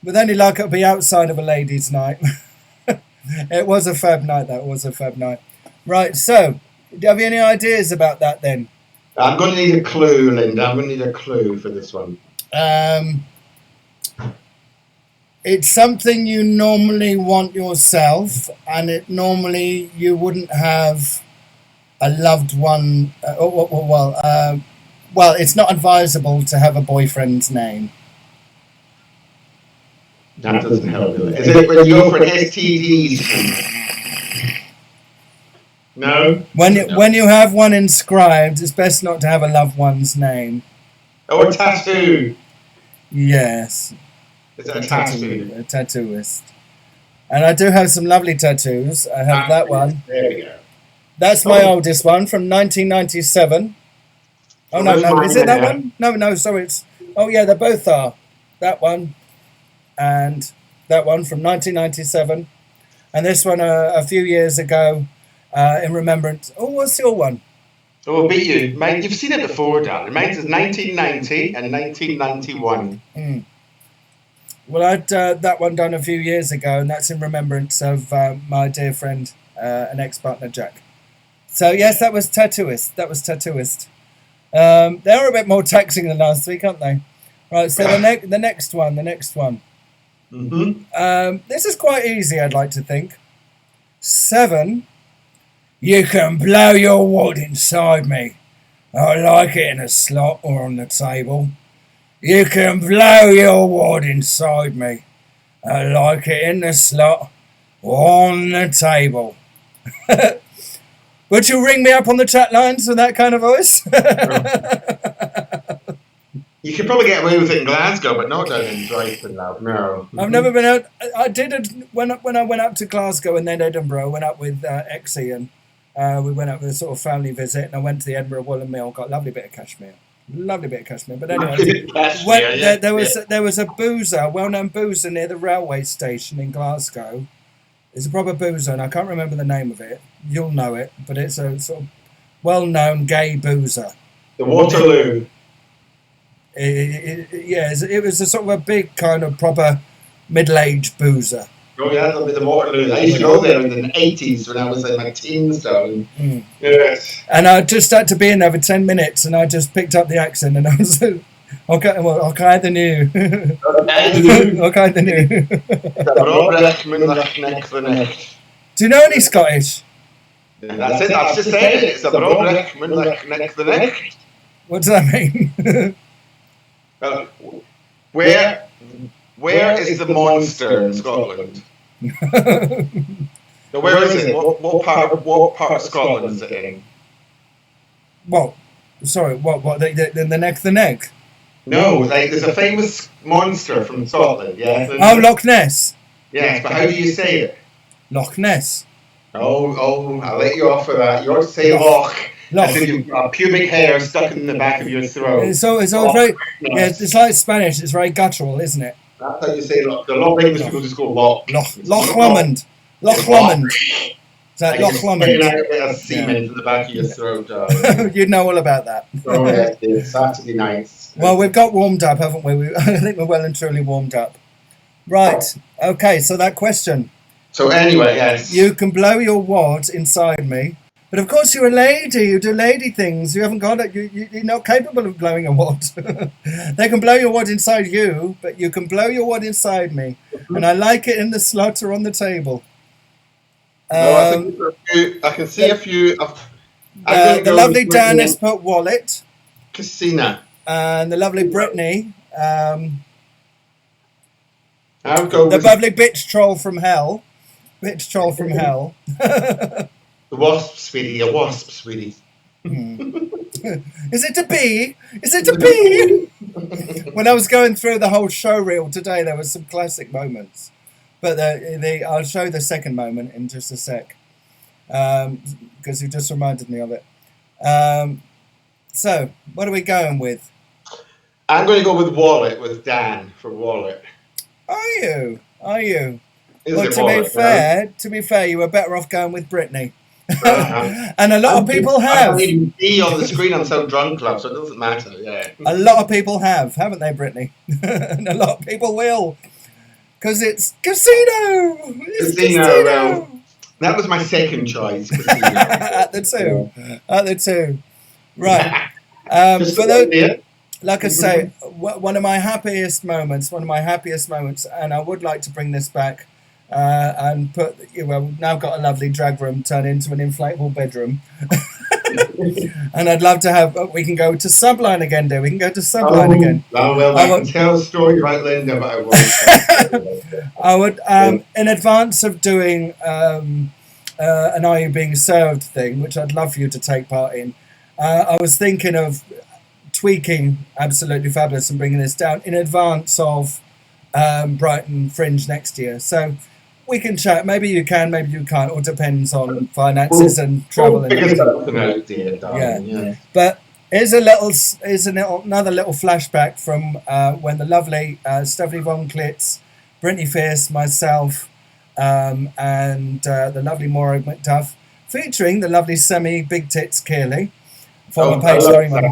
With any luck, it'll be outside of a ladies' night. It was a fab night, that was a fab night. Right, so, do you have any ideas about that then? I'm going to need a clue, Linda. I'm going to need a clue for this one. It's something you normally want yourself, and normally you wouldn't have a loved one. Well, it's not advisable to have a boyfriend's name. That doesn't help. Is it when you go for an STD? No. When you have one inscribed, it's best not to have a loved one's name. Or a tattoo. Yes. It's a tattoo. A tattooist. And I do have some lovely tattoos. I have that one. There we go. That's my oldest one from 1997. Oh no, is it that one? No, sorry. They both are. That one and that one from 1997. And this one a few years ago in remembrance. Oh, what's your one? Oh, I'll beat you. Mine, you've seen it before, darling. Mine is 1990 and 1991. Well, I had that one done a few years ago, and that's in remembrance of my dear friend and ex-partner, Jack. So, yes, that was Tattooist. They're a bit more taxing than last week, aren't they? Right, so the next one. Mm-hmm. This is quite easy, I'd like to think. 7. You can blow your wad inside me. I like it in a slot or on the table. You can blow your wad inside me. I like it in the slot or on the table. Would you ring me up on the chat lines with that kind of voice? You could probably get away with it in Glasgow, but not down in Brighton, love. No. I've never been out. I did it when I went up to Glasgow and then Edinburgh. I went up with Exie We went up with a sort of family visit, and I went to the Edinburgh Woolen Mill, got a lovely bit of cashmere. Lovely bit of cashmere. But anyway, there was a boozer, a well-known boozer near the railway station in Glasgow. It's a proper boozer, and I can't remember the name of it. You'll know it, but it's a sort of well-known gay boozer. The Waterloo. It was a sort of a big kind of proper middle-aged boozer. Oh yeah, that'll be the Waterloo. I used to go there in the 80s when I was in my teens down. Yes. And I just had to be in there for 10 minutes, and I just picked up the accent, and I was okay, well, okay, the new. Okay, the new. Do you know any Scottish? That's it, I've just said it. It's a Brobrek, Munlech, neck the neck. What does that mean? Where is the monster in Scotland? So where is it? What part of Scotland is it in? What? Sorry, what? The neck, the neck? No, like there's a famous monster from Scotland, yeah. Oh, Loch Ness. Yes, but how do you say it? Loch Ness. Oh, I'll let you off for that. You ought to say Loch. As if you've got pubic hair stuck in the back of your throat. It's all very, yeah, it's like Spanish, it's very guttural, isn't it? That's how you say Loch. The Loch English people just go Loch. Loch Lomond. Loch Lomond. Is that Loch Lomond? You know, a bit of semen in the back of your throat. You'd know all about that. Oh, yeah, it's Saturday nights. Well, we've got warmed up, haven't we? I think we're well and truly warmed up. Right. Okay, so that question. So anyway, yes. You can blow your wad inside me. But of course you're a lady, you do lady things, you haven't got it, you're not capable of blowing a wad. They can blow your wad inside you, but you can blow your wad inside me. And I like it in the slot or on the table. I can see a few. The lovely Dan has put wallet. Casina. And the lovely Brittany. I'll go the lovely bitch troll from hell. Bitch troll from hell. The wasp, sweetie. A wasp, sweetie. Is it a bee? Is it a bee? When I was going through the whole show reel today, there were some classic moments. But I'll show the second moment in just a sec. Because you just reminded me of it. So, what are we going with? I'm going to go with wallet, with Dan for wallet. Are you? Well, wallet, to be fair, you were better off going with Brittany. And a lot of people have. I can't even see on the screen. I'm so drunk, love, so it doesn't matter. Yeah. A lot of people have, haven't they, Brittany? And a lot of people will, because it's casino. It's casino. That was my second choice. At the two. Right. Like I say, one of my happiest moments, and I would like to bring this back. And we've now got a lovely drag room turned into an inflatable bedroom. And I'd love to we can go to Subline again, dear. We can go to Subline again. Well, I can tell a story about Linda, but I would, in advance of doing an Are You Being Served thing, which I'd love for you to take part in, I was thinking of tweaking Absolutely Fabulous and bringing this down in advance of Brighton Fringe next year. So we can chat. Maybe you can, maybe you can't. Or depends on finances and travel. Yeah. But here's another little flashback from when the lovely Stephanie Von Klitz, Brittany Fierce, myself, and the lovely Morag McDuff, featuring the lovely Semi Big Tits Kearley, former page story mother,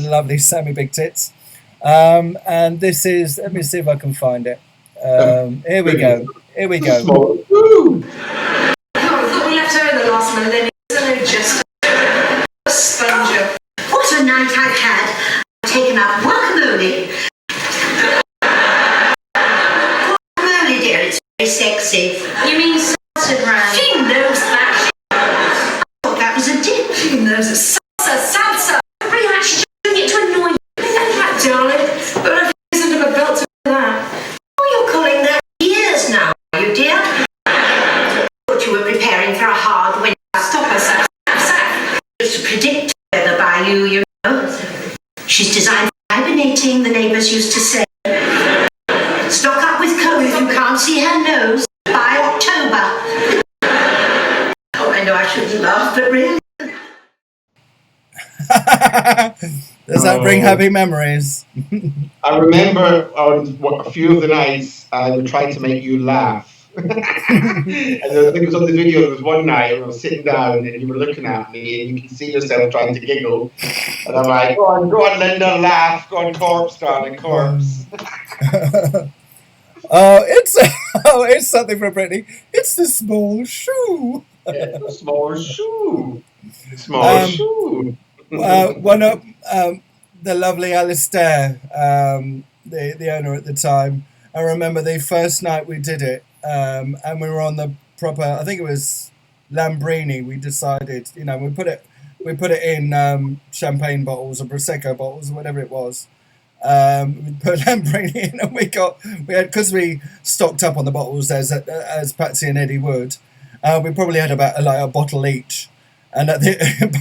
lovely Semi Big Tits. And this is, let me see if I can find it. Here we go. I thought we left her in the last one, and then just a sponger. What a night I've had. I've taken up guacamole. Guacamole, dear, it's very sexy. You mean salsa, Gran? She knows that. I thought that was a dip. She knows it's salsa. She's doing it to annoy you. That, darling. But I isn't a belt to that. Oh, you're calling that years now, are you, dear? I thought you were preparing for a hard winter. Stop herself. It's to predict weather by you, you know. She's designed for hibernating, the neighbours used to say. Stock up with coal if you can't see her nose by October. Oh, and I know I shouldn't laugh, but really. Does that bring happy memories? I remember on a few of the nights I would try to make you laugh. And I think it was on the video, there was one night I was sitting down and you were looking at me and you can see yourself trying to giggle. And I'm like, go on, Linda, laugh. Go on, corpse, darling, corpse. It's something from Brittany. It's the small shoe. Yeah, the small shoe. Small shoe. One up, the lovely Alistair, the owner at the time. I remember the first night we did it, and we were on the proper. I think it was Lambrini. We decided, we put it in champagne bottles or prosecco bottles or whatever it was. We put Lambrini in, and we had, because we stocked up on the bottles as Patsy and Eddie would. We probably had about a bottle each. And by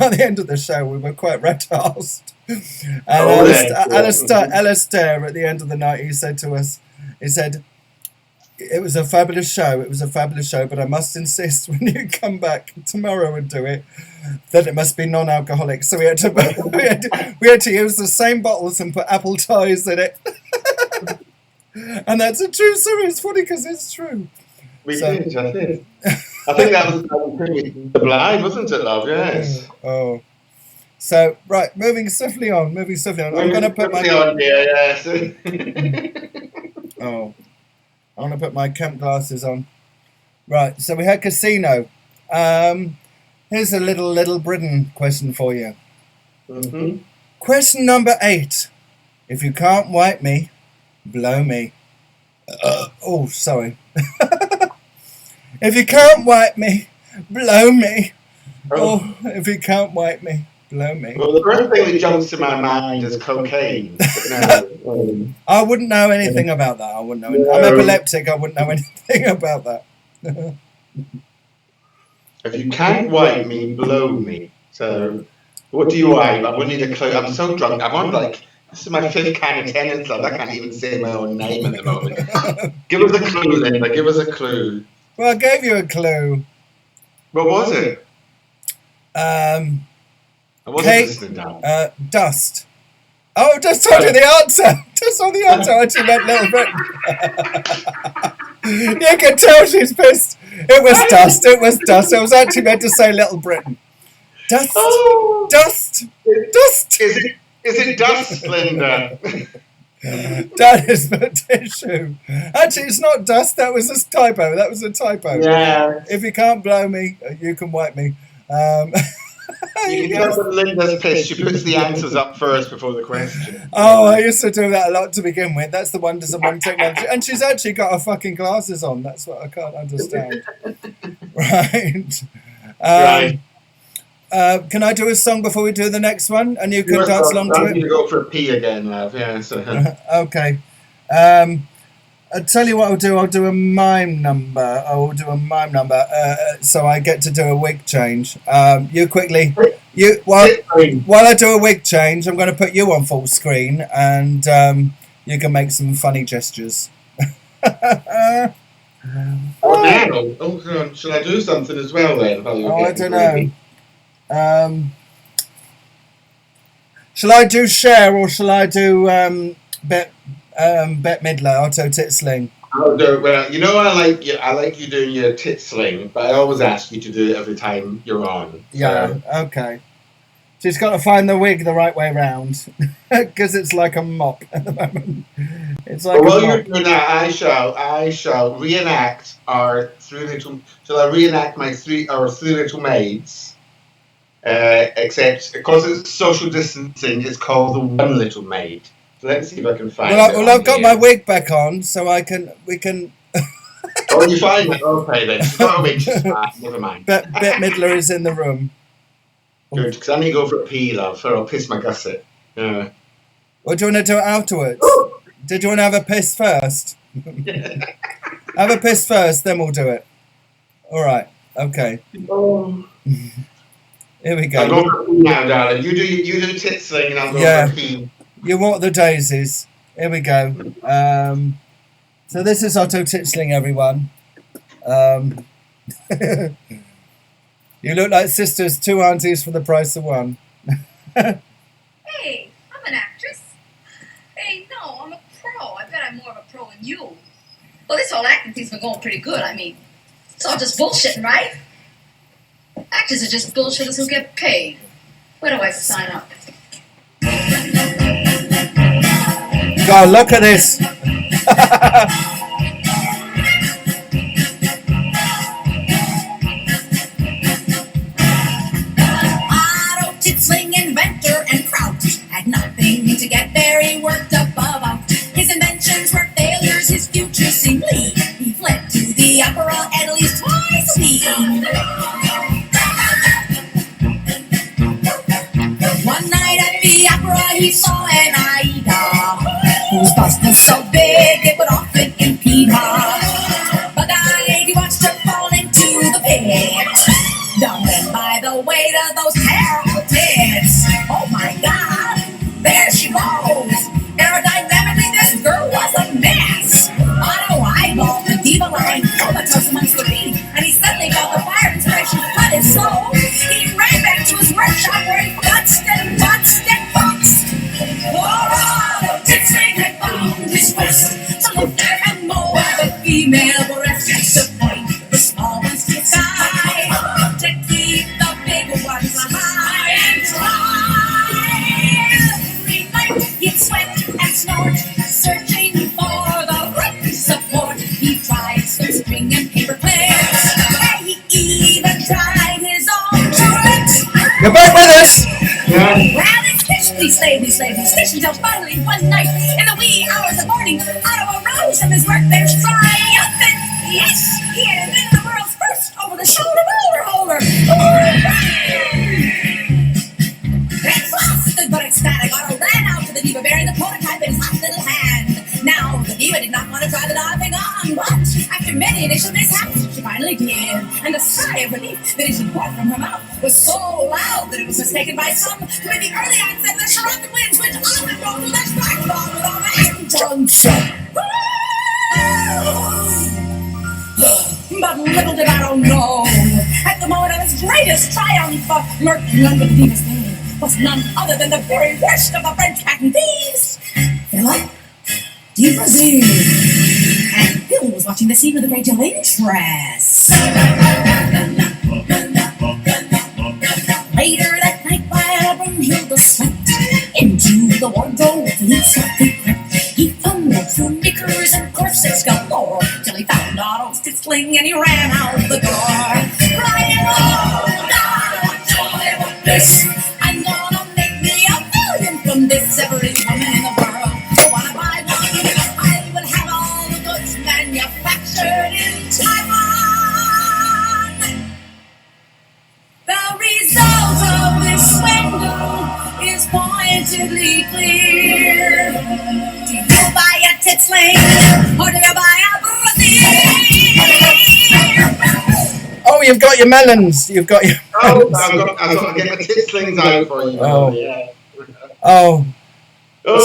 the end of the show, we were quite rat-arsed. And Alistair, at the end of the night, he said to us, it was a fabulous show, but I must insist when you come back tomorrow and do it, that it must be non-alcoholic. So we had to use the same bottles and put apple ties in it. And that's a true story. It's funny because it's true. We did, I think. I think that was the blind, wasn't it, love? Yes. Oh. So, right, moving swiftly on. I'm going to put my... yes. Oh. I want to put my camp glasses on. Right, so we had casino. Here's a little Britain question for you. Mm-hmm. Question number 8. If you can't wipe me, blow me. Oh, sorry. If you can't wipe me, blow me. Oh, if you can't wipe me, blow me. Well, the first thing that jumps to my mind is cocaine. I wouldn't know anything about that. I'm epileptic. I wouldn't know anything about that. If you can't wipe me, blow me. So, what do you wipe? I wouldn't need a clue. I'm so drunk. I'm on this is my 5th can of tennis club. I can't even say my own name at the moment. Give us a clue, Linda. Give us a clue. Well, I gave you a clue. What was it? I wasn't listening down. Dust. Oh, just told you the answer. Just told the answer. I actually meant Little Britain. You can tell she's pissed. It was dust. It was actually meant to say Little Britain. Dust. Oh. Dust. Dust. Is it dust, Linda? That is the tissue. Actually, it's not dust. That was a typo. Yeah. If you can't blow me, you can wipe me. You can tell that Linda's pissed. She puts the answers up first before the question. Oh, I used to do that a lot to begin with. That's the wonders of modern technology. And she's actually got her fucking glasses on. That's what I can't understand. Right. Right. Can I do a song before we do the next one? And you can dance along to it? I'm going to go for a pee again, love. Yeah, so. Okay. I'll tell you what I'll do. I'll do a mime number. So I get to do a wig change. You quickly. While I do a wig change, I'm going to put you on full screen, and you can make some funny gestures. Now? Oh, shall I do something as well then? I don't know. Shall I do share or shall I do Bette Midler, Otto Titsling? I'll do it. Well, I like you doing your tit sling, but I always ask you to do it every time you're on. Yeah, okay. She's got to find the wig the right way round because it's like a mop at the moment. It's like while you're doing that, I shall reenact our three little. Shall I reenact our three little maids? Except because it's social distancing, it's called the One Little Maid. So let's see if I can find it. Well, I've got my wig back on, so we can. Oh, you find it? Okay, then. She's got a wig. She's fine. Never mind. Bette Midler is in the room. Good, because I need to go for a pee, love, or I'll piss my gusset. Yeah. Or do you want to do it afterwards? Did you want to have a piss first? Have a piss first, then we'll do it. All right. Okay. Oh. Here we go. I'll go for a pee now, darling. You do tit sling, and I'll go for a pee. You walk the daisies. Here we go. So this is Otto Titsling, everyone. You look like sisters, two aunties for the price of one. Hey, I'm an actress. Hey, no, I'm a pro. I bet I'm more of a pro than you. Well, this whole acting thing's been going pretty good. I mean, it's all just bullshitting, right? Actors are just bullshitters who get paid. Where do I sign up? God, look at this. Sling inventor and Kraut had nothing to get very worked up about. His inventions were failures, his future seemed bleak. He fled to the opera at least twice a week. One night at the opera he saw an Aida, whose bust was so big it would often impede her. Bacardi, he watched her fall into the pit, dumbed by the weight of those terrible tits. Oh my God, there she goes. Aerodynamically, this girl was a mess. Otto eyeballed the diva line, comatose amongst the feet, and he suddenly felt the fire inspiration flood his soul. He ran back to his workshop where he futzed and futzed and futzed. Oh, Titsing had found his quest to look and more the female breast, to point the small ones to the sky, to keep the big ones high and dry. Every night he'd sweat and snort, searching for the right support. He tried some string and paper clips, and he even tried his own tricks. You're back with us. Well, he slaved until finally one night, in the wee hours of morning, Otto arose from his work bench triumphant. Yes, he had invented the world's first over-the-shoulder boulder holder. Exhausted but ecstatic, Otto ran out to the diva bearing the prototype in his hot little hand. Now, the diva did not want to try the darn thing on, but after many initial mishaps, she finally did. And the sigh of relief that issued forth from her mouth was so loud that it was mistaken by some to be the early onset of the Charlotte winds, which often rolled with a sparkball with all the engines. But little did Otto know, at the moment of his greatest triumph, lurking under the diva's name was none other than the very worst of the French patent thieves, Philip de Brazil. And Phil was watching the scene with a great deal of interest. Later that night, while Brunhilde slept, into the wardrobe he softly crept. He fumbled through knickers and corsets galore, till he found Otto's sling and he ran out the door, crying, "Oh God, what joy, what bliss! I'm gonna make me a million from this. Every woman in the world will wanna buy one. I will have all the goods manufactured in Taiwan." The result of this swindle is pointedly clear. Do you buy a tit sling, or do you buy a brassiere? Oh, you've got your melons. You've got your. Oh, I've got to get my tit slings out for you. Oh. Yeah. Oh. Oh.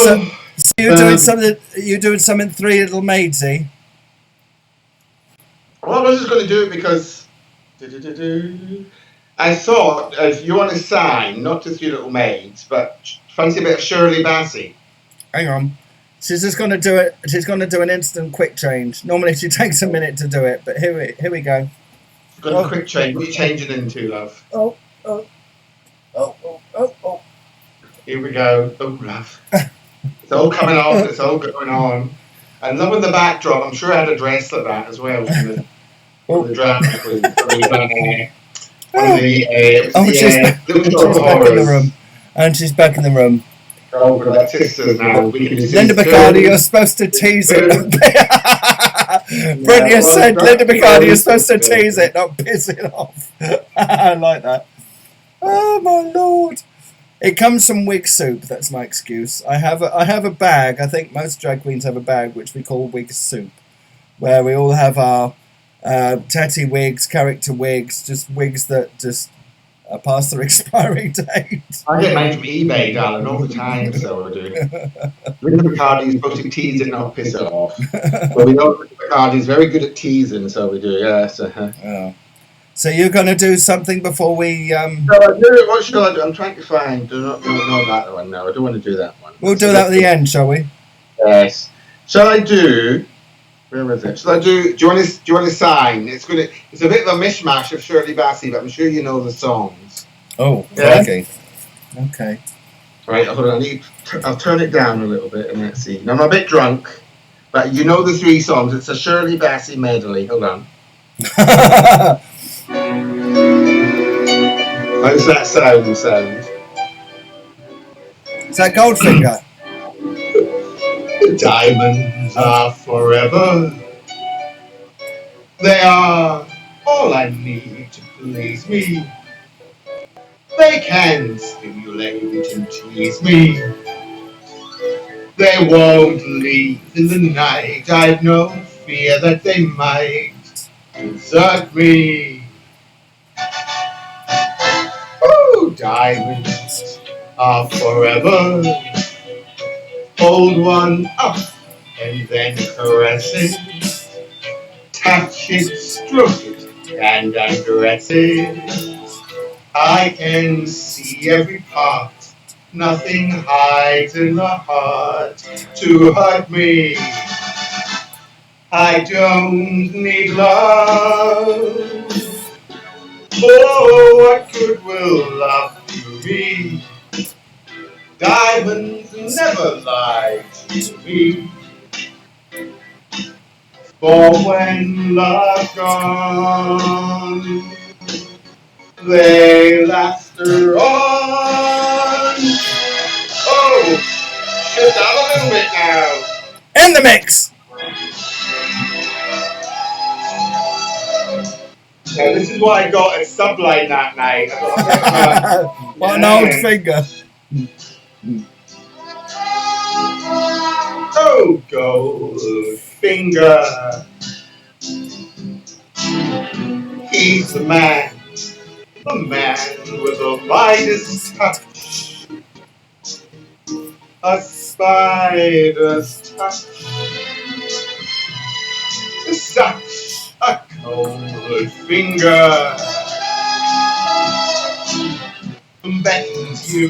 So you're doing something. You're doing something. Three Little Maids, eh? Well, I was just going to do it because I thought if you want to sign, not to Three Little Maids, but fancy a bit of Shirley Bassey. Hang on. She's just going to do it. She's going to do an instant quick change. Normally she takes a minute to do it, but here we go. Got a quick change. What are you changing into, love? Oh. Here we go. Oh, love. It's all coming off. It's all going on. And loving the backdrop. I'm sure I had a dress like that as well. From the drama queen. She's back in the room. And she's back in the room. Oh, we've got sisters now. Linda Bacardi, you're supposed to tease it. Brent, you said Linda Bacardi, you're supposed to tease it, not piss it off. I like that. Oh my lord! It comes from wig soup. That's my excuse. I have a bag. I think most drag queens have a bag which we call wig soup, where we all have our tatty wigs, character wigs, just wigs that just past their expiry date. I get mine from eBay, darling, all the time, so I do. Linda Bacardi is supposed to tease it, not piss it off. But we know Linda Bacardi is very good at teasing, so we do, yes. So you're going to do something before we... Shall I do it? What shall I do? I'm trying to find. Do not that one. No, I don't want to do that one. We'll do that at the end, shall we? Yes. Shall I do... Where is it? Shall I do... Do you want to sign? It's a bit of a mishmash of Shirley Bassey, but I'm sure you know the songs. Oh, yeah? Okay. Right, hold on. I'll turn it down a little bit and let's see. Now, I'm a bit drunk, but you know the 3 songs. It's a Shirley Bassey medley. Hold on. How's that sound? Is that Goldfinger? Diamonds are forever. They are all I need to please me. They can stimulate and tease me. They won't leave in the night. I've no fear that they might desert me. Oh, diamonds are forever. Hold one up and then caress it. Touch it, stroke it, and undress it. I can see every part. Nothing hides in the heart to hurt me. I don't need love. Oh, what good will love do me? Diamonds never lie to me. For when love's gone, they last on. Oh, shift out a little bit now. In the mix! Now, this is what I got at Subline that night. What an old finger. Oh, Goldfinger. He's the man with the finest touch. A spider's touch. Such a cold finger beckons you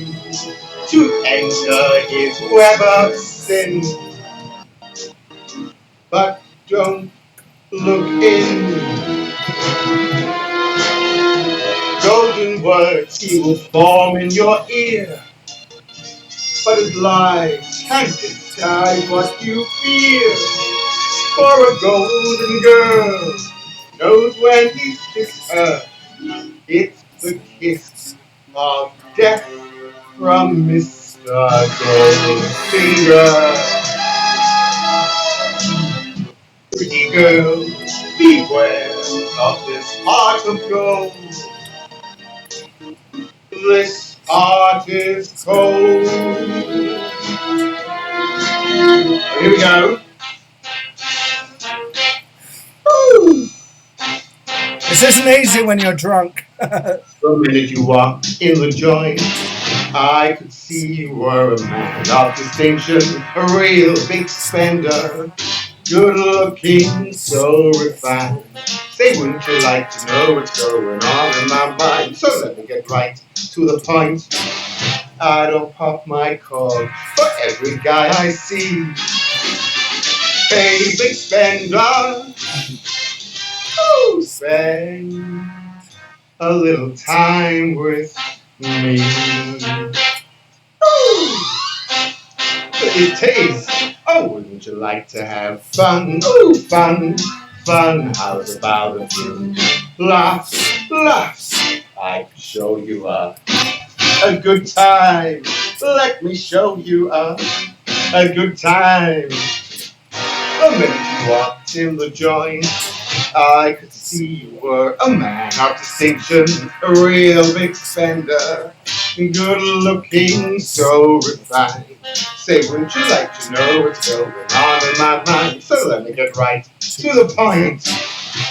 to enter his web of sin. But don't look in. Golden words he will form in your ear. But his lies can't disguise what you fear. For a golden girl knows when he's kissed her. It's the kiss of death from Mr. Goldfinger. Pretty girl, beware of this heart of gold. This heart is cold. Here we go. This isn't easy when you're drunk. The minute you walked in the joint, I could see you were a man of distinction, a real big spender, good looking, so refined. Say, wouldn't you like to know what's going on in my mind? So let me get right to the point. I don't pop my cork for every guy I see. Hey, big spender, spend a little time with me. It tastes. Oh, wouldn't you like to have fun? Oh, fun. How's about a few laughs? I can show you a good time. Let me show you a good time. The minute you walked in the joint, I could see you were a man of distinction, a real big spender, good looking, so refined. Say, wouldn't you like to know what's going on in my mind? So let me get right to the point.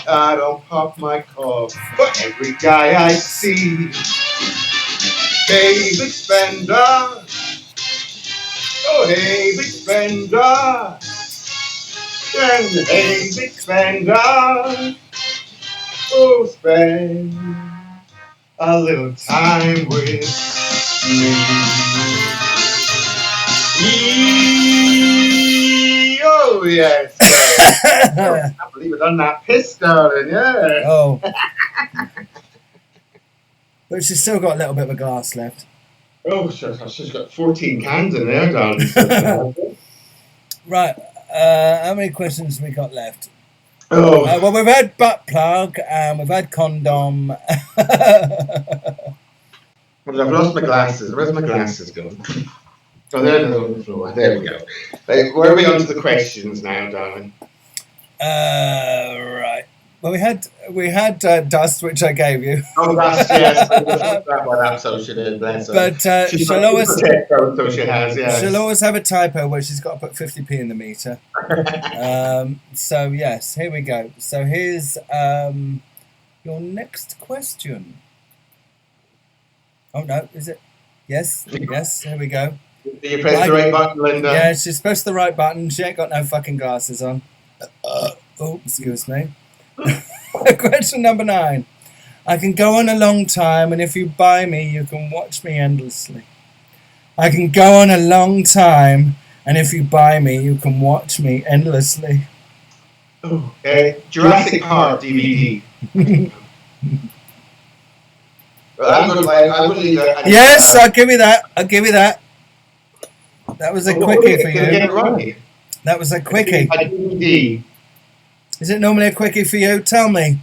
I don't pop my cork for every guy I see. Hey, big spender. Oh, hey, big spender. And hey, big spender. Oh, spend a little time with me. Oh, yes. I can't believe I've done that piss, darling. Yeah. Oh. But she's still got a little bit of a glass left. Oh, she's got 14 cans in there, darling. Right. How many questions have we got left? Oh. Well, we've had butt plug and we've had condom. Well, I've lost my glasses. Where's my glasses gone? Oh, there it is on the floor. There we go. Right, where are we on to the questions now, darling? Right. Well, we had dust, which I gave you. Oh, dust, yes. That one up, so she did, bless her. But she'll always so she has, yes. She'll always have a typo where she's got to put 50p in the meter. So yes, here we go. So here's your next question. Oh no, is it? Yes, yes. Here we go. Do you press the right button, Linda? Yeah, she's pressed the right button. She ain't got no fucking glasses on. Oh, excuse me. Question number 9. I can go on a long time, and if you buy me, you can watch me endlessly. I can go on a long time, and if you buy me, you can watch me endlessly. Oh, Jurassic Park DVD. Well, I'm going to leave that. Yes, I'll give you that. I'll give you that. That was a quickie for you. Get it right. That was a quickie. A DVD. Is it normally a quickie for you? Tell me.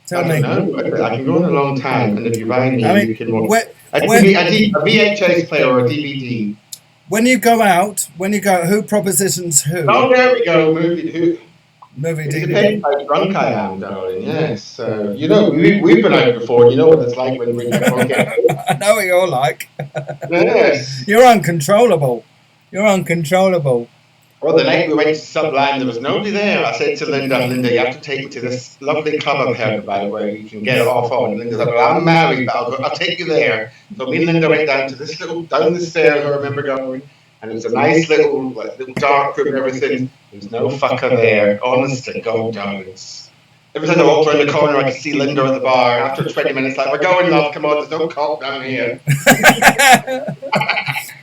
Tell me. No, I can go on a long time, and if you buy me, you can watch. A VHS player or a DVD. When you go out, who propositions who? Oh, there we go. Movie DVD. It depends how drunk I am, darling. Yes. You know, we've been out before. You know what it's like when we're drunk. I know what you're like. Yes. You're uncontrollable. You're uncontrollable. Well, the night we went to Sublime, there was nobody there. I said to Linda, you have to take me to this lovely club I've heard about where you can get it off on. Linda said, well, I'm married, but I'll take you there. So me and Linda went down to this down the stairs, I remember going, and it was a nice little dark room and everything. There was no fucker there. Honest to God, darlings. Every time I walked around the corner, I could see Linda at the bar. After 20 minutes, like, we're going, love, come on, there's no cop down here.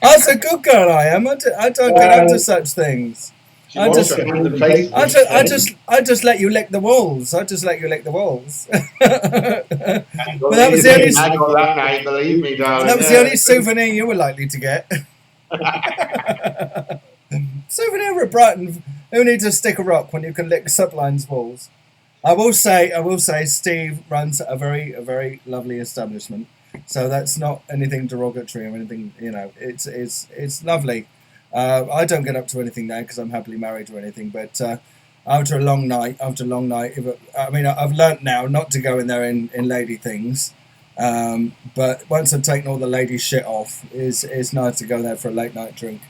That's a good girl I am. I don't get up to such things. I just let you lick the walls. I just let you lick the walls. But that was the only. That night, believe me, darling. That was the only souvenir you were likely to get. Souvenir at Brighton. Who needs a stick of rock when you can lick Sublime's walls? I will say, Steve runs a very lovely establishment. So that's not anything derogatory or anything, you know. It's lovely. I don't get up to anything now because I'm happily married or anything. But after a long night, I've learnt now not to go in there in lady things. But once I've taken all the lady shit off, it's nice to go there for a late night drink.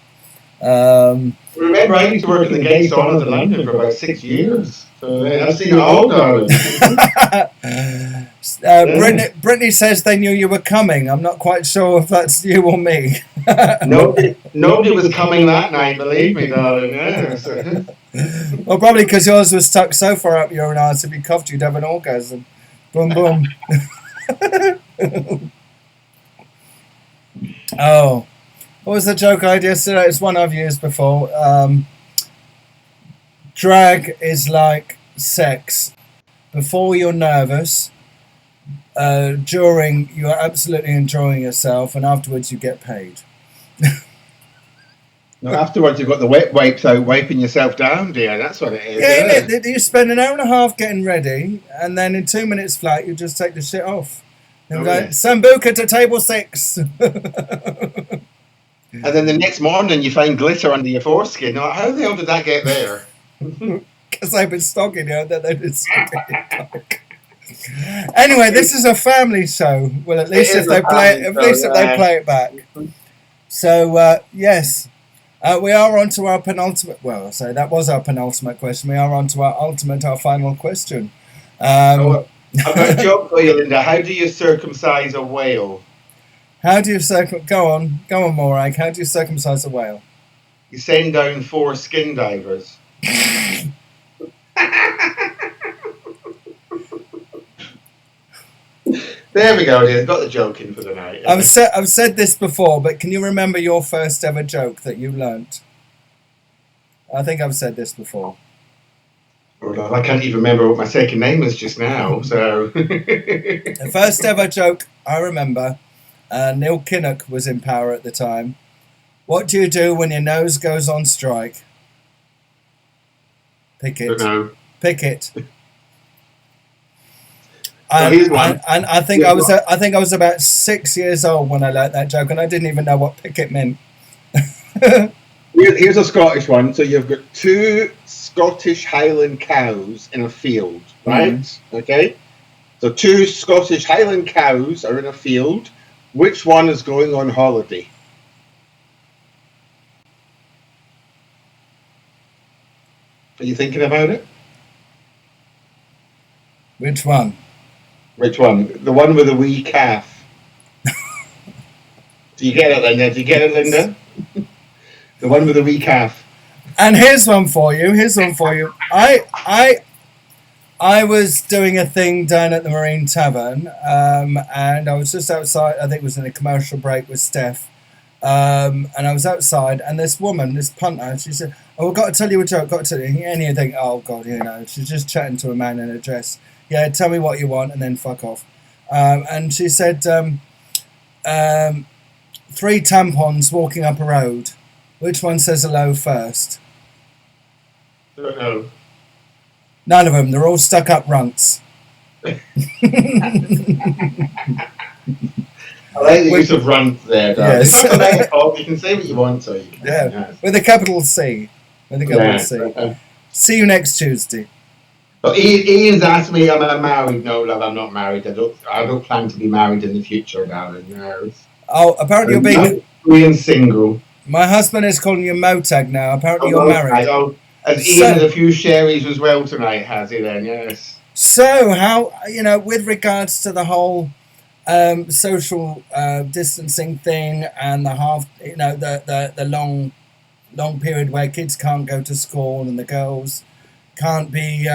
Remember, I used to work in the gay saunas in London for about 6 years. So I've seen it all, darling. Brittany says they knew you were coming. I'm not quite sure if that's you or me. Nobody was coming that night, believe me, darling. Yes. Well, probably because yours was stuck so far up your arse, if you coughed, you'd have an orgasm. Boom, boom. Oh. What was the joke I had yesterday? It's one I've used before. Drag is like sex. Before you're nervous, during you're absolutely enjoying yourself, and afterwards you get paid. No, afterwards you've got the wet wipes out wiping yourself down, dear. That's what it is. Yeah, you spend an hour and a half getting ready, and then in 2 minutes flat you just take the shit off. And go, Sambuca to table 6. And then the next morning you find glitter under your foreskin. Now, how the hell did that get there? Because they've been stalking you, that they've been stalking you. Anyway, this is a family show. Well, at least if they play it back. So yes, we are on to our penultimate. Well, I say that was our penultimate question. We are on to our final question. I've got a joke for you, Linda. How do you circumcise a whale? How do you go on, Morag? How do you circumcise a whale? You send down 4 skin divers. There we go, dear. Got the joke in for the night. I've said this before, but can you remember your first ever joke that you learnt? I think I've said this before. Well, I can't even remember what my second name was just now, so... The first ever joke I remember, Neil Kinnock was in power at the time. What do you do when your nose goes on strike? Pick it. Pick it. And I think I was about 6 years old when I learnt that joke, and I didn't even know what pick it meant. Here's a Scottish one. So you've got 2 Scottish Highland cows in a field, right? Mm-hmm. Okay. So 2 Scottish Highland cows are in a field. Which one is going on holiday? Are you thinking about it? Which one? Which one? The one with the wee calf. Do you get it, Linda? Do you get it, Linda? The one with the wee calf. And here's one for you. I was doing a thing down at the Marine Tavern, and I was just outside. I think it was in a commercial break with Steph. And I was outside, and this woman, this punter, she said, "Oh, I've got to tell you a joke. Got to tell you." And you think, "Oh God, she's just chatting to a man in a dress." Yeah, tell me what you want, and then fuck off. And she said, 3 tampons walking up a road. Which one says hello first? I don't know. None of them. They're all stuck up runts. I like the use of runt there, darling. Yes. It's not a metaphor. You can say what you want, so you can. Yeah, Yes. with a capital C. C. See you next Tuesday. Well, Ian's asked me, am I married? No, love, I'm not married. I don't plan to be married in the future, darling. No. Oh, apparently you're being... Being single. My husband is calling you Motag now. Apparently you're married. As Ian had a few sherries as well tonight, has he then? Yes. So how, with regards to the whole social distancing thing and the the long period where kids can't go to school and the girls can't be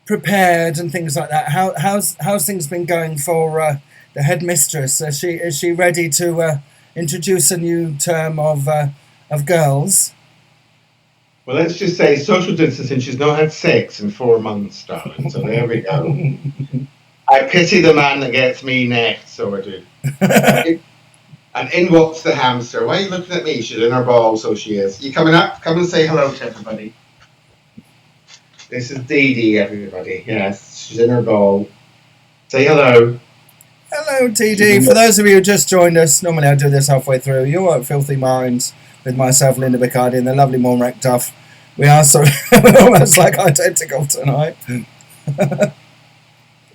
prepared and things like that. How's things been going for the headmistress? Is she ready to introduce a new term of girls? Well, let's just say social distancing. She's not had sex in 4 months, darling. So there we go. I pity the man that gets me next, so I do. And in walks the hamster. Why are you looking at me? She's in her ball, so she is. You coming up? Come and say hello to everybody. This is Dee Dee, everybody. Yes, she's in her ball. Say hello. Hello, TD. For those of you who just joined us, normally I do this halfway through. You're at Filthy Minds with myself, Linda Bacardi, and the lovely Morag McDuff. We are we're almost like identical tonight.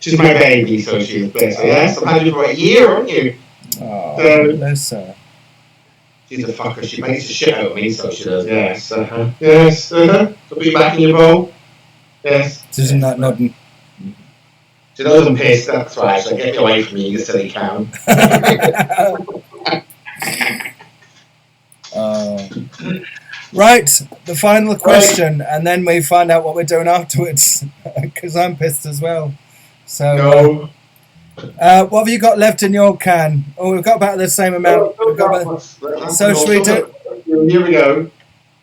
She's my baby, so she's blessed. Yes, I've had you for a year, haven't you? Oh, bless her. She's a fucker. She makes the shit out of me, so she does. Yes. Yes. So put you back in your bowl. Yes. Isn't that nodding? She knows I'm pissed, that's why. So get away from me, you silly cow. Right, the final question, and then we find out what we're doing afterwards, because I'm pissed as well. So, no. What have you got left in your can? Oh, we've got about the same amount. So should we do? Here we go.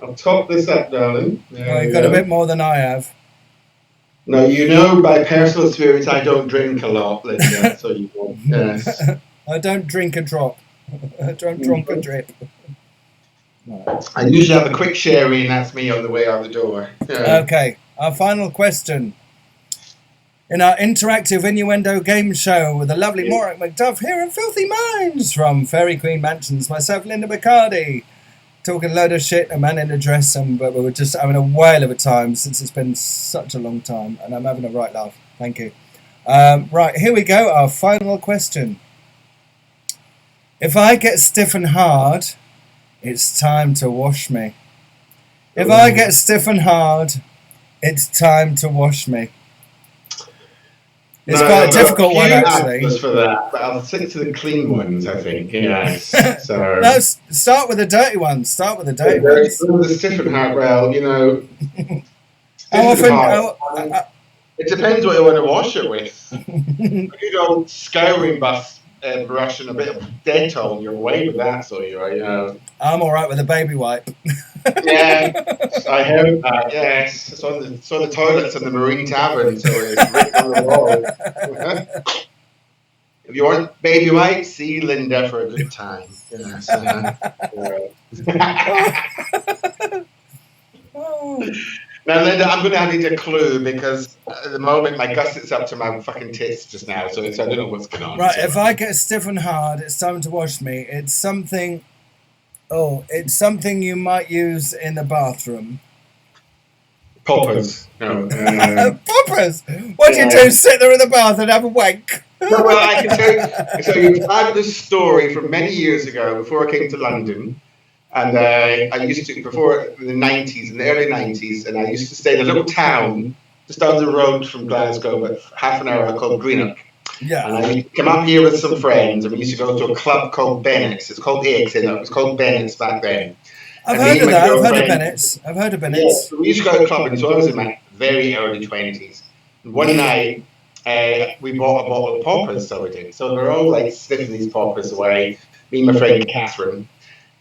I'll top this up, darling. You've got a bit more than I have. No, by personal experience, I don't drink a lot, Linda. So you won't. Yes. I don't drink a drop. I don't drink a drip. I usually have a quick sherry, and that's me on the way out the door. Yeah. Okay, our final question. In our interactive innuendo game show with the lovely Morag McDuff here in Filthy Minds from Fairy Queen Mansions, myself, Linda Bacardi, talking a load of shit, a man in a dress, but we were just having a whale of a time since it's been such a long time, and I'm having a right laugh. Thank you. Right, here we go, our final question. If I get stiff and hard, it's time to wash me. If I get stiff and hard, it's time to wash me. It's quite a difficult one, actually. For that, but I'll stick to the clean ones, I think. Yes. So. No, start with the dirty ones. Start with the dirty ones. The stiff and hard, well, How It depends what you want to wash it with. A good old scouring brush and a bit of Dettol, you're away with that, so you're, I'm all right with a baby wipe. Yeah, I heard that. Yes, it's on the toilets in the Marine Tavern, so it's written on the wall. If you want baby white, see Linda for a good time. Yes. Now, Linda, I'm going to need a clue because at the moment my gusset's up to my fucking tits just now, so I don't know what's going on. Right, so. if I get stiff and hard, it's time to wash me. It's something. Oh, it's something you might use in the bathroom. Poppers. No. Poppers? What do you do? Sit there in the bath and have a wank? No, well, I can tell you. So you've had this story from many years ago, before I came to London, and I used to before in the early 90s, and I used to stay in a little town just down the road from Glasgow, but half an hour, called Greenock. Yeah. And I used to come up here with some friends, and we used to go to a club called Bennett's. It's called Aix, it was called Bennett's back then. I've heard of that. I've heard of Bennett's. Yeah, so we used to go to clubbing, so I was in my very early 20s. And one night, we bought a bottle of poppers, so we did. So we were all like sniffing these poppers away, me and my friend Catherine.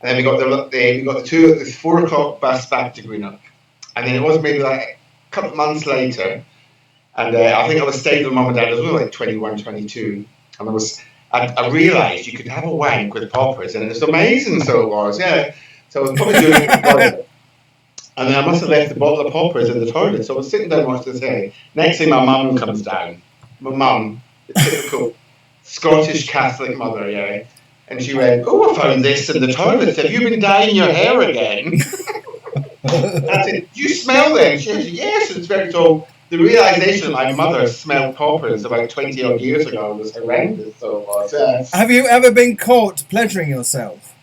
And then we got the 4 o'clock bus back to Greenock. And then it was maybe like a couple of months later. And I think I was staying with mum and dad. I was only like 21, 22. And I realised you could have a wank with poppers. And it was amazing, so it was, yeah. So I was probably doing it in the toilet. And then I must have left the bottle of poppers in the toilet. So I was sitting down watching the telly. Next thing, my mum comes down. My mum, the typical Scottish Catholic mother, yeah. And she went, "Oh, I found this in the toilet. Have you been dyeing your hair again?" I said, "Do you smell them?" She said, "Yes." It's very so. The realization my mother smelled poppers about 20 odd years ago was horrendous. So it was, yes. Have you ever been caught pleasuring yourself?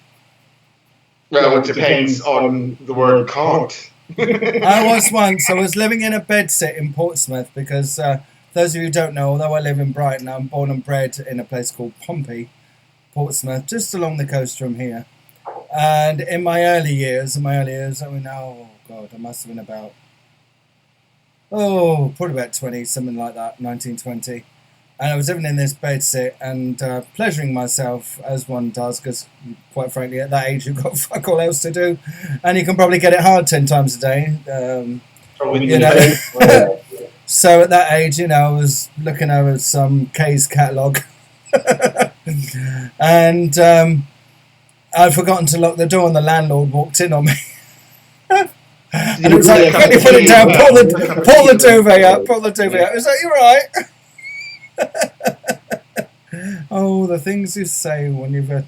Well, it depends on the word caught. I was once. I was living in a bedsit in Portsmouth because those of you who don't know, although I live in Brighton, I'm born and bred in a place called Pompey, Portsmouth, just along the coast from here. And in my early years, I mean, oh God, I must have been about, probably about 20, something like that, 1920. And I was living in this bedsit and pleasuring myself as one does, because quite frankly, at that age, you've got fuck all else to do. And you can probably get it hard 10 times a day. You know. So at that age, you know, I was looking over some K's catalogue. And I'd forgotten to lock the door and the landlord walked in on me. And it was like, quickly put it down, pull the duvet up. It was like, "You're right." Oh, the things you say when you've had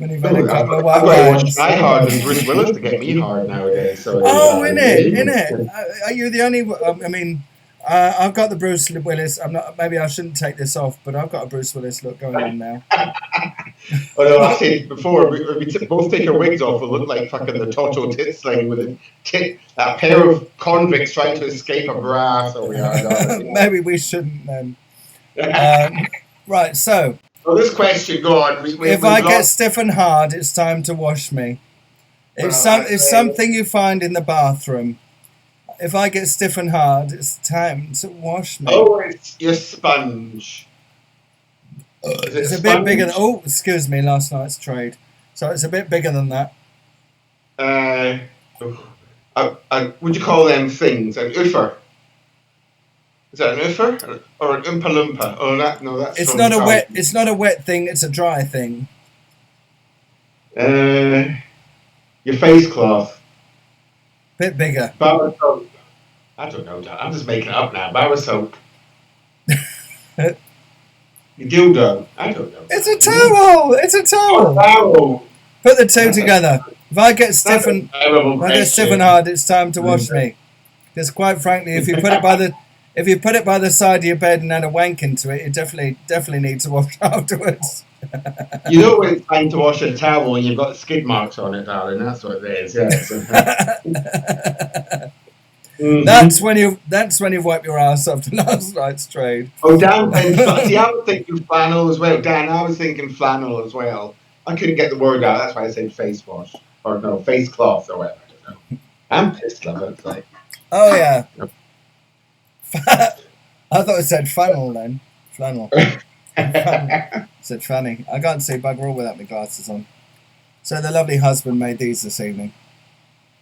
a couple of white wines. I hard and Bruce Willis to get me hard nowadays. So innit? Are you the only? I mean, I've got the Bruce Willis. I'm not. Maybe I shouldn't take this off, but I've got a Bruce Willis look going on now. Although I said before, we both take our wigs off, we'll look like fucking the Toto tit sling with a pair of convicts trying to escape a bra. So we are. Maybe we shouldn't then. Right, so. Well, this question, go on. If I get stiff and hard, it's time to wash me. If something you find in the bathroom. If I get stiff and hard, it's time to wash me. Oh, it's your sponge. It's a bit bigger than... Oh, excuse me, last night's trade. So it's a bit bigger than that. Would you call them things? An oofer? Is that an oofer? Or an Oompa Loompa? Oh, that's... It's not a wet... It's not a wet thing, it's a dry thing. Your face cloth. Bit bigger. Bar soap. I don't know, I'm just making it up now. Bar soap. Your dildo. I don't know. It's a towel. It's a towel. Towel. Put the two together. If I get stiff and hard, it's time to wash me. Because quite frankly, if you put it by the side of your bed and add a wank into it, you definitely need to wash afterwards. You know when it's time to wash a towel and you've got skid marks on it, darling. That's what it is. Yes. That's when you've wiped your ass after last night's trade. Oh, Dan, see, I was thinking flannel as well. Dan, I was thinking flannel as well. I couldn't get the word out. That's why I said face wash or no face cloth or whatever. I'm pissed, love it. Like, oh yeah. I thought it said funnel then. Flannel. It said funny. I can't see bugger all without my glasses on. So the lovely husband made these this evening.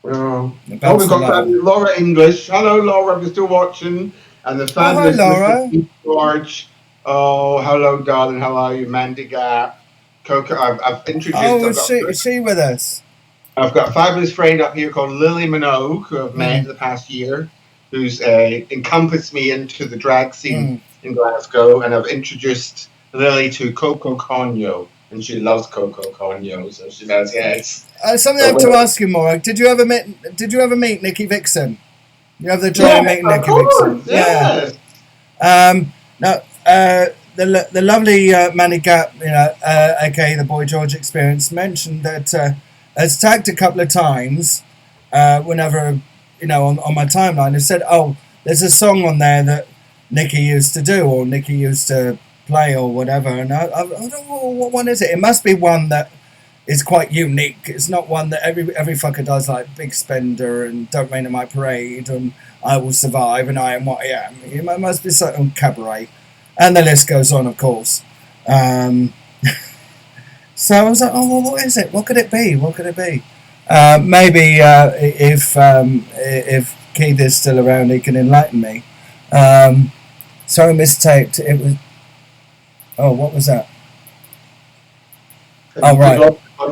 Oh, we've got Laura English. Hello, Laura, if you're still watching. And the fabulous Laura. Mr. George. Oh, hello, darling. How are you? Mandy Gap. Coco. I've introduced. Oh, is she with us? I've got a fabulous friend up here called Lily Minogue, who I've met in the past year, who's encompassed me into the drag scene in Glasgow. And I've introduced Lily to Coco Conyo. And she loves Coco Conyo, so she says yes. Something I have to ask you, Morag. Did you ever meet Nikki Vixen? You have the joy of meeting Nikki Vixen. Yes. Yeah. Now, the lovely Manny Gap, aka the Boy George Experience, mentioned that has tagged a couple of times whenever on my timeline. Has said, "Oh, there's a song on there that Nikki used to do, or Nikki used to play, or whatever." And I don't know what one is it. It must be one that is quite unique. It's not one that every fucker does, like Big Spender and Don't Rain on My Parade and I Will Survive and I Am What I Am. It must be something Cabaret, and the list goes on, of course. So I was like, oh, well, what is it? What could it be? Maybe if Keith is still around, he can enlighten me. Sorry, mistyped. It was. Oh, what was that? Oh, right.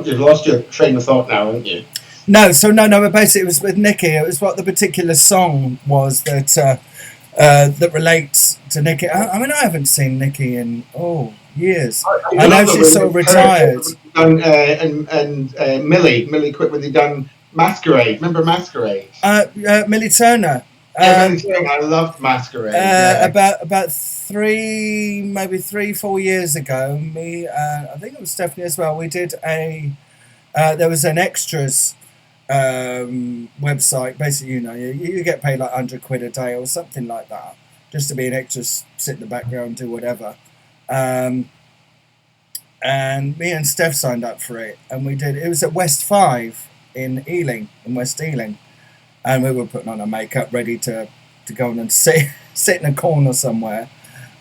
You've lost your train of thought now, haven't you? No, but basically it was with Nikki. It was what the particular song was that that relates to Nikki. I mean, I haven't seen Nikki in years. I know she's sort of retired. And Millie quit when they done Masquerade. Remember Masquerade? Millie Turner. Millie Turner. I loved Masquerade. About 4 years ago, me, I think it was Stephanie as well. We did there was an extras website. Basically, you get paid like £100 a day or something like that, just to be an extra, sit in the background, do whatever. And me and Steph signed up for it, and we did. It was at West 5 in West Ealing, and we were putting on our makeup, ready to go on and sit in a corner somewhere.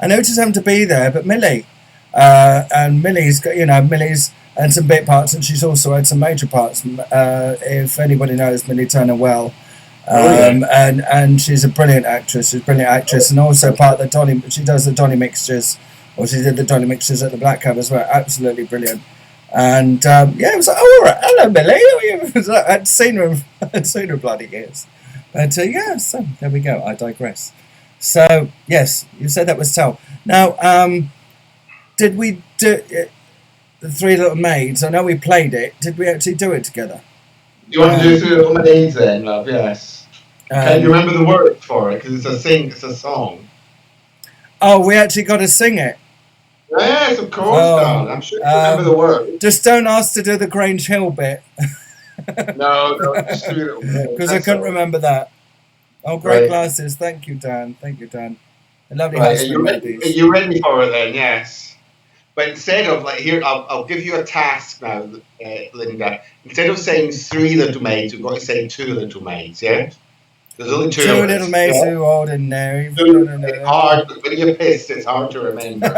And I just happened to be there, but Millie, and Millie's got, Millie's and some bit parts, and she's also had some major parts. If anybody knows Millie Turner well, and she's a brilliant actress. And also part of the Dolly. She does the Dolly mixtures, or she did the Dolly mixtures at the Black Cab as well. Absolutely brilliant. And it was like, oh, all right, hello, Millie. I'd seen her bloody years. But so there we go. I digress. So yes, you said that was Tell. Now, did we do the Three Little Maids? I know we played it. Did we actually do it together? You want to do Three Little Maids then, love? Yes. Can you remember the words for it? Because it's a song. Oh, we actually got to sing it. Yes, of course, darling. I'm sure you remember the words. Just don't ask to do the Grange Hill bit. No, just Three Little Maids. Because I couldn't remember that. Oh, great glasses. Thank you, Dan. A lovely husband. Are you ready for it then? Yes. But instead of I'll give you a task now, Linda. Instead of saying Three Little Maids, we've got to say Two Little Maids, yeah? There's only two little maids who ordinary. It's hard. When you're pissed, it's hard to remember.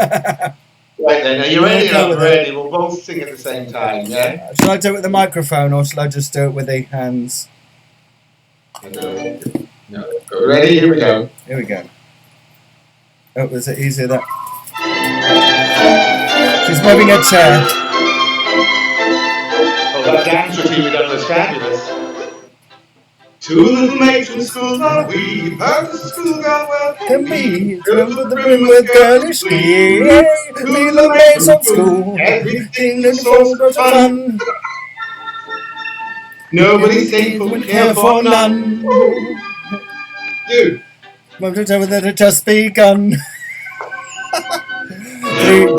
Right then, are you ready? I'm ready. We'll both sing at the same time, yeah? Shall I do it with the microphone, or shall I just do it with the hands? No. Ready? Here we go. Oh, was it easier that? She's moving a chair. Oh, that dance routine we done was fabulous. Two little maids from school gone wee, heard the school gone well can be, filled with the brim with girlish glee. Two little maids from school, everything in the world was fun. Nobody's thankful and care for none. You. That had just begun.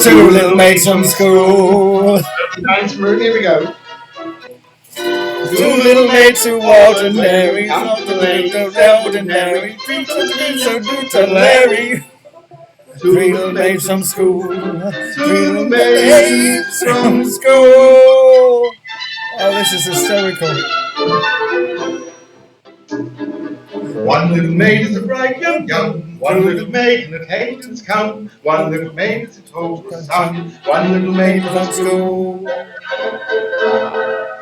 Two little maids from school. Here we go. Two little maids who ordinary, not the ordinary, so do Larry. Three little maids from school. Three little maids from school. Oh, this is hysterical. One little maid is a bright young One little maid and acquaintance come, one little maid is told her son, one little maid from school.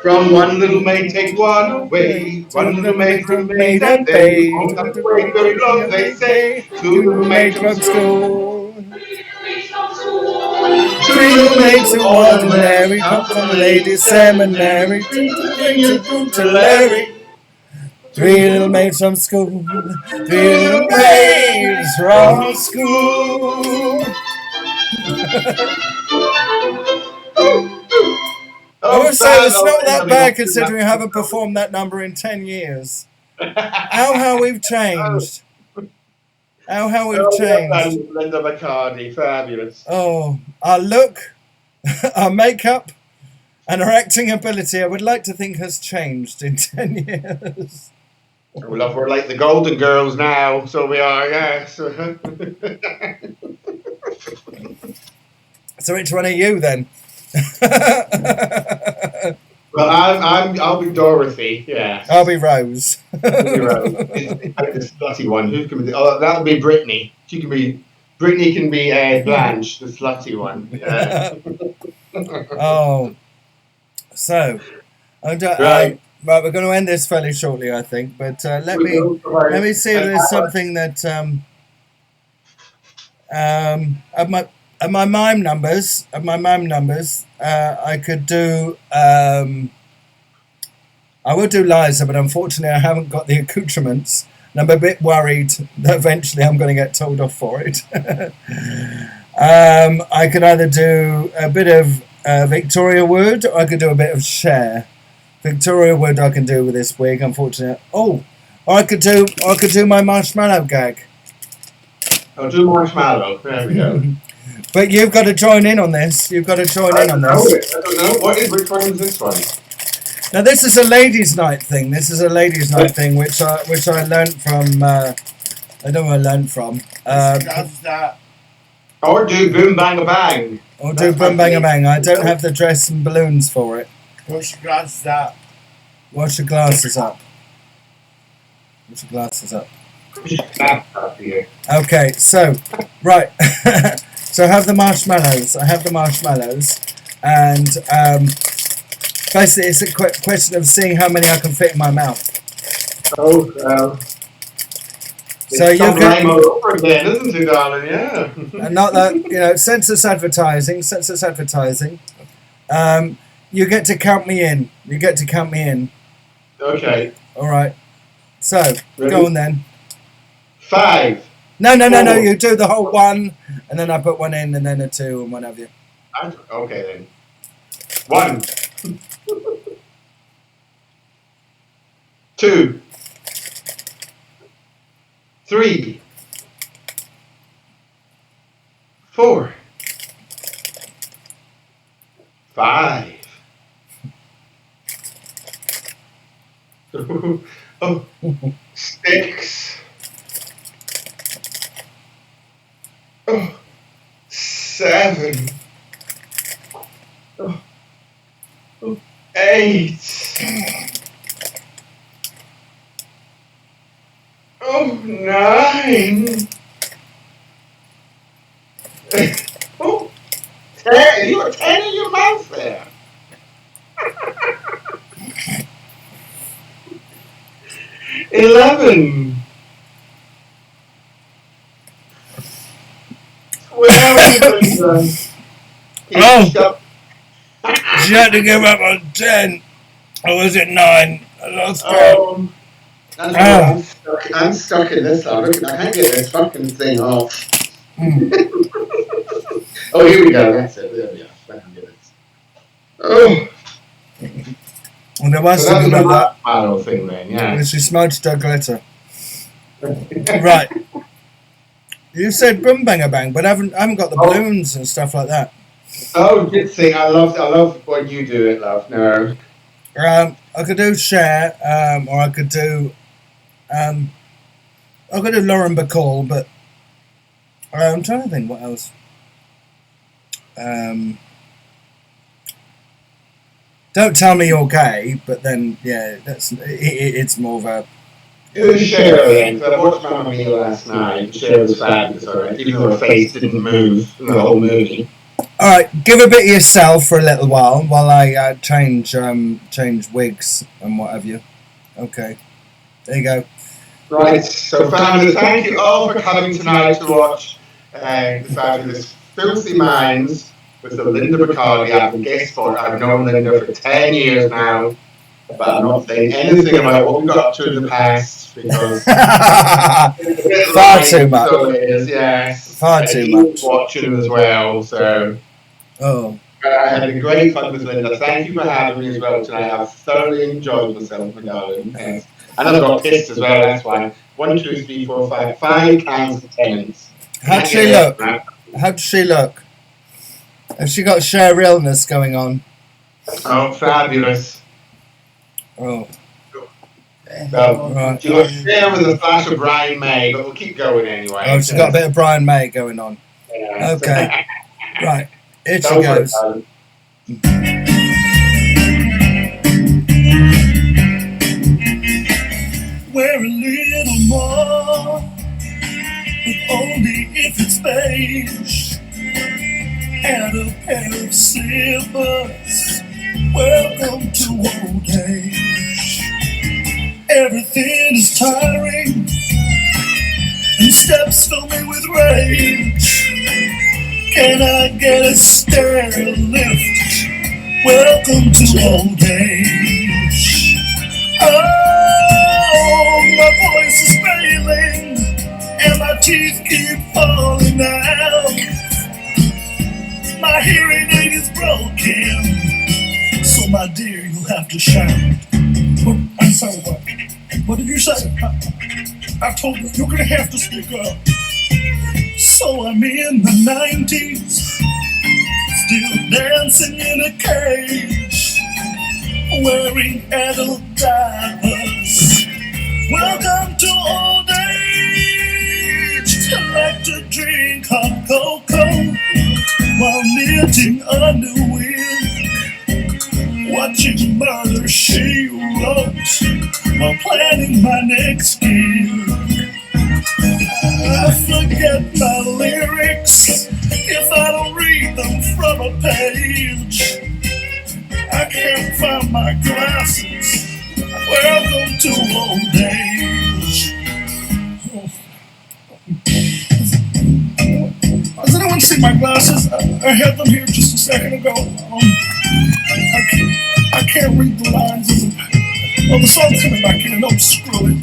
From one little maid take one away, one little maid from maid and they all have to wait very long, they say. Two little maids from school. Three little maids who ordinary come from the ladies' seminary to Larry. Three little maids from school. Three little maids from school. I would say it's not that bad considering I haven't performed that number in 10 years. How we've changed. How we've changed. Linda Bacardi, fabulous. Oh, our look, our makeup, and our acting ability, I would like to think, has changed in 10 years. Well, we're like the Golden Girls now, so we are, yes. So which one are you then? Well, I'll be Dorothy, yeah. I'll be Rose. It's like the slutty one. Who can be? Oh, that'll be Brittany. Brittany can be Blanche, the slutty one. Yeah. Oh, so Right. right, we're going to end this fairly shortly, I think. But let me see if there's something that of my mime numbers, I could do. I would do Liza, but unfortunately, I haven't got the accoutrements, and I'm a bit worried that eventually I'm going to get told off for it. I could either do a bit of Victoria Wood, or I could do a bit of Cher. Victoria Wood I can do with this wig, unfortunately. Oh, or I could do my marshmallow gag. I'll do marshmallow. There we go. But you've got to join in on this. You've got to join in on this. I don't know. Which one is this one? Now this is a ladies' night thing. Which I learnt from. I don't know where I learnt from. Or do Boom Bang a Bang. Or do Boom Bang a Bang. I don't have the dress and balloons for it. Wash your glasses up. Wash your glasses up. Wash your glasses up. Okay, so right. So I have the marshmallows. And basically it's a question of seeing how many I can fit in my mouth. Oh, well. So you can all over again, isn't it, darling? Yeah. And not that, census advertising. You get to count me in. Okay. All right. So Ready? go on then. 5. No. You do the whole one, and then I put one in, and then a 2, and what have you. Okay then. 1. 2. 3. 4. 5. Oh, 6. Oh, 7. Oh, 8. Oh, 9. Oh, 10. You got 10 in your mouth there. 11. 12. Oh! She had to give up on 10. Or was it 9? I lost count. I'm stuck in this now. I can't get this fucking thing off. Oh, here we go. That's it. There we are. I can get it. Oh. And there was So something that's about the marshmallow thing then, yeah. that. She smudged her glitter. Right. You said boom bang a bang, but I haven't got the balloons and stuff like that. Oh, good thing. I love when you do it, love. No. I could do Cher, or I could do Lauren Bacall, but I'm trying to think what else. Don't tell me you're gay, but then yeah, it's more of a It was Cher then, because I watched Mamma Mia last night, and Cher was fabulous, alright, even though her face didn't move in the whole movie. Alright, give a bit of yourself for a little while I change wigs and what have you. Okay, there you go. Right, so family, thank you all for coming tonight to watch the fabulous Filthy Minds with the Linda Bacardi. I've been guest spot. I've known Linda for 10 years now, but I'm not saying anything about what we got up to in the past because far too much. So it is, yes. Far too much. Watching as well, so. Oh. I had a great fun with Linda. Thank you for having me as well tonight. I've thoroughly enjoyed myself, my darling. And I've got pissed as well, that's why. 1, 2, 3, 4, 5 cans of Tennent's. How'd she look? How'd she look? Has she got Cher illness going on? Oh, fabulous. Oh. Well, Right. she got Cher with a flash of Brian May, but we'll keep going anyway. Oh, she's got a bit of Brian May going on. Yeah. Okay. Right. Here she goes. Wear a little more, but only if it's beige. Add a pair of slippers. Welcome to old age. Everything is tiring, and steps fill me with rage. Can I get a stair lift? Welcome to old age. Oh, my voice is failing, and my teeth keep falling out. My hearing aid is broken, so my dear, you'll have to shout. What? I'm sorry, what? What did you say? I told you, you're gonna have to speak up. So I'm in the 90s, still dancing in a cage, wearing adult diapers. Welcome to old age. I like to drink hot cocoa while knitting a new wig, watching Murder, She Wrote while planning my next gig. I forget my lyrics if I don't read them from a page. I can't find my glasses. Welcome to old age. Has anyone seen my glasses? I had them here just a second ago. I can't read the lines of the... Oh, the song's coming back in. Oh, screw it.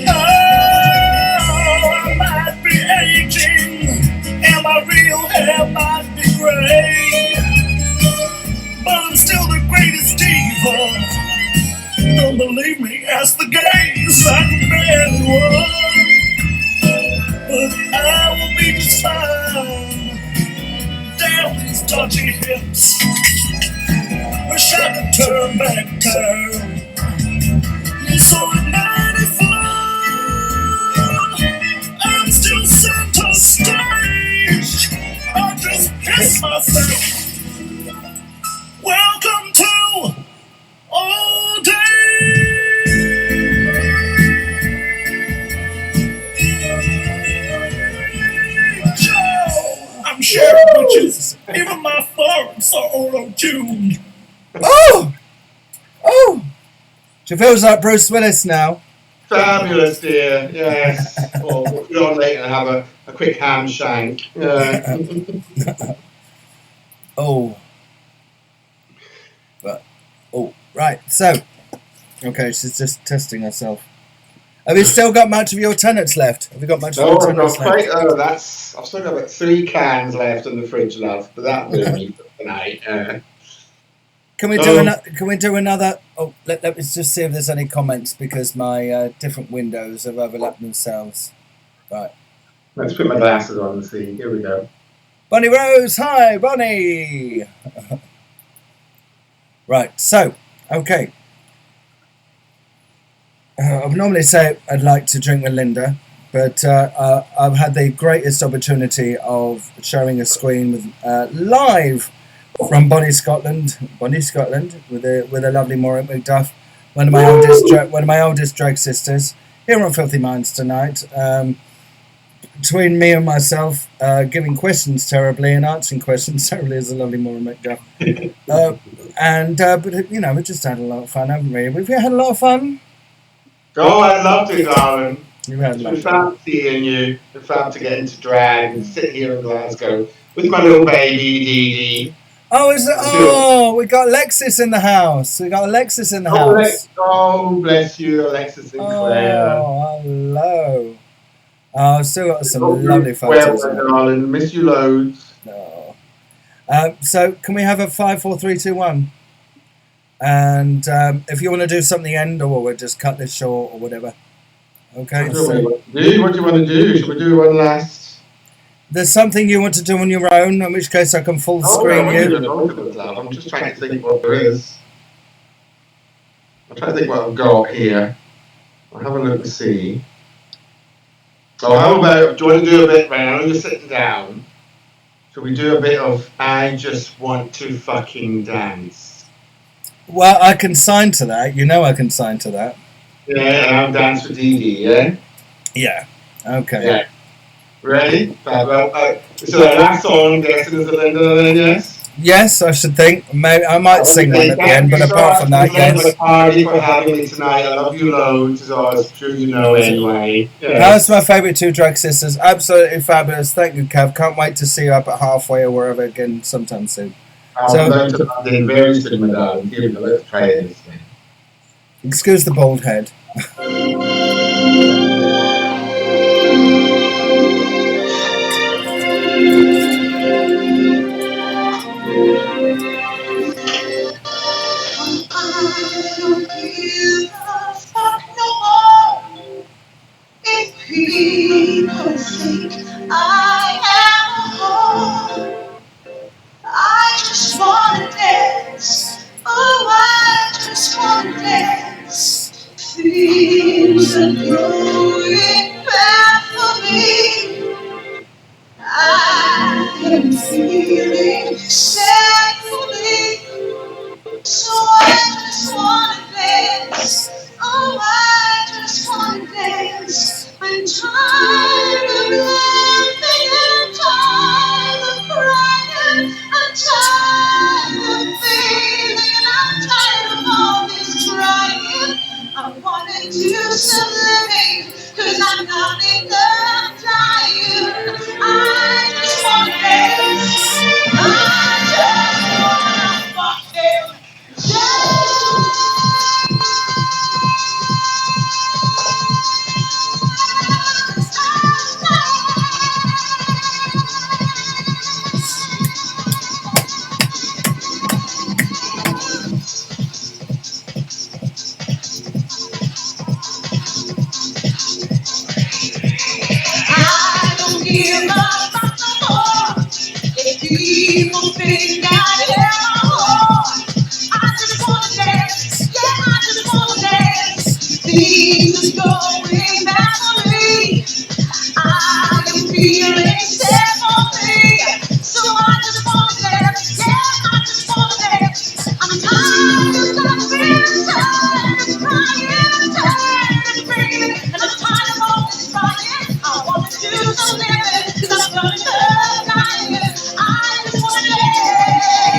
I might be aging, and my real hair might be gray, but I'm still the greatest diva. Don't believe me? Ask the gays. I can barely walk, but I will be just fine. Damn these dodgy hips. Wish I could turn back time. So at 94, I'm still center stage. I just kiss myself. Welcome to old age. Oh, I'm sharing bitches. Even my farts are auto-tuned. Oh! Oh! She feels like Bruce Willis now. Fabulous, dear. Yes. Well, we'll be on later and have a quick ham shank. Oh. But, oh, right. So, okay, she's just testing herself. Have you still got much of your tenants left? Have you got much of your tenants left? I've still got about 3 cans left in the fridge, love, but that will be for tonight. Can we do another? Can we do another? Oh, let me just see if there's any comments because my different windows have overlapped themselves. Right. Let's put my glasses on and see. Here we go. Bonnie Rose, hi, Bonnie. Right. So, okay. I would normally say I'd like to drink with Linda, but I've had the greatest opportunity of sharing a screen with live from Bonnie, Scotland, with a lovely Morag McDuff, one of my oldest drag sisters here on Filthy Minds tonight. Between me and myself, giving questions terribly and answering questions terribly is a lovely Morag McDuff. But you know, we just had a lot of fun, haven't we? Have you had a lot of fun? Oh, I loved it, darling. You had a lot of fun. Fun seeing you. It's fun to get into drag and sit here in Glasgow with my little baby Dee Dee. Oh, is it? Oh, we got Alexis in the house. We got Alexis in the house. Oh, bless you, Alexis and Claire. Oh, hello. Oh, I've still got some lovely photos. Well, darling, miss you loads. No. So, can we have a 5, 4, 3, 2, 1? And if you want to do something end, or we'll just cut this short or whatever. Okay. What do you want to do? Should we do one last? There's something you want to do on your own, in which case I can full screen you. I'm just trying to think what there is. I'm trying to think what I've got here. I'll have a look and see. So how about, do you want to do a bit, right? I know you're sitting down. Shall we do a bit of I just want to fucking dance? Well, I can sign to that. You know I can sign to that. Yeah, and I'll dance with Dee Dee, yeah? Yeah. Okay. Yeah. Ready? So the last song, guessing is the Linda then, yes? Yes, I should think. Maybe I might sing one at the end, but apart from that, yes. Bacardi for having me tonight. I love you loads, as I'm sure you know anyway. Yeah. That's my favourite two drag sisters. Absolutely fabulous. Thank you, Kev. Can't wait to see you up at Halfway or wherever again sometime soon. I'm going to London very soon, my darling. Give it, let's try this thing. Excuse the bald head. I just wanna dance. Oh, I just wanna dance. Things are going bad for me. I am feeling sad for me. So I just wanna dance. Oh, I just wanna dance. I'm tired of laughing and I'm tired of crying. I'm tired of feeling and I'm tired of all this trying. I wanna do some living, 'cause I'm not enough dying. I just wanna dance. I just wanna fucking dance. I don't give a fuck no more if people think I am a whore. I just wanna dance, yeah, I just wanna dance. Things is going bad for me. I am feeling sad for me. So I just wanna dance, yeah, I just wanna dance. I'm tired of laughing, tired of crying, tired of screaming, and I'm tired of all this crying. I wanna do some living, 'cause I'm running up dying. I just wanna dance.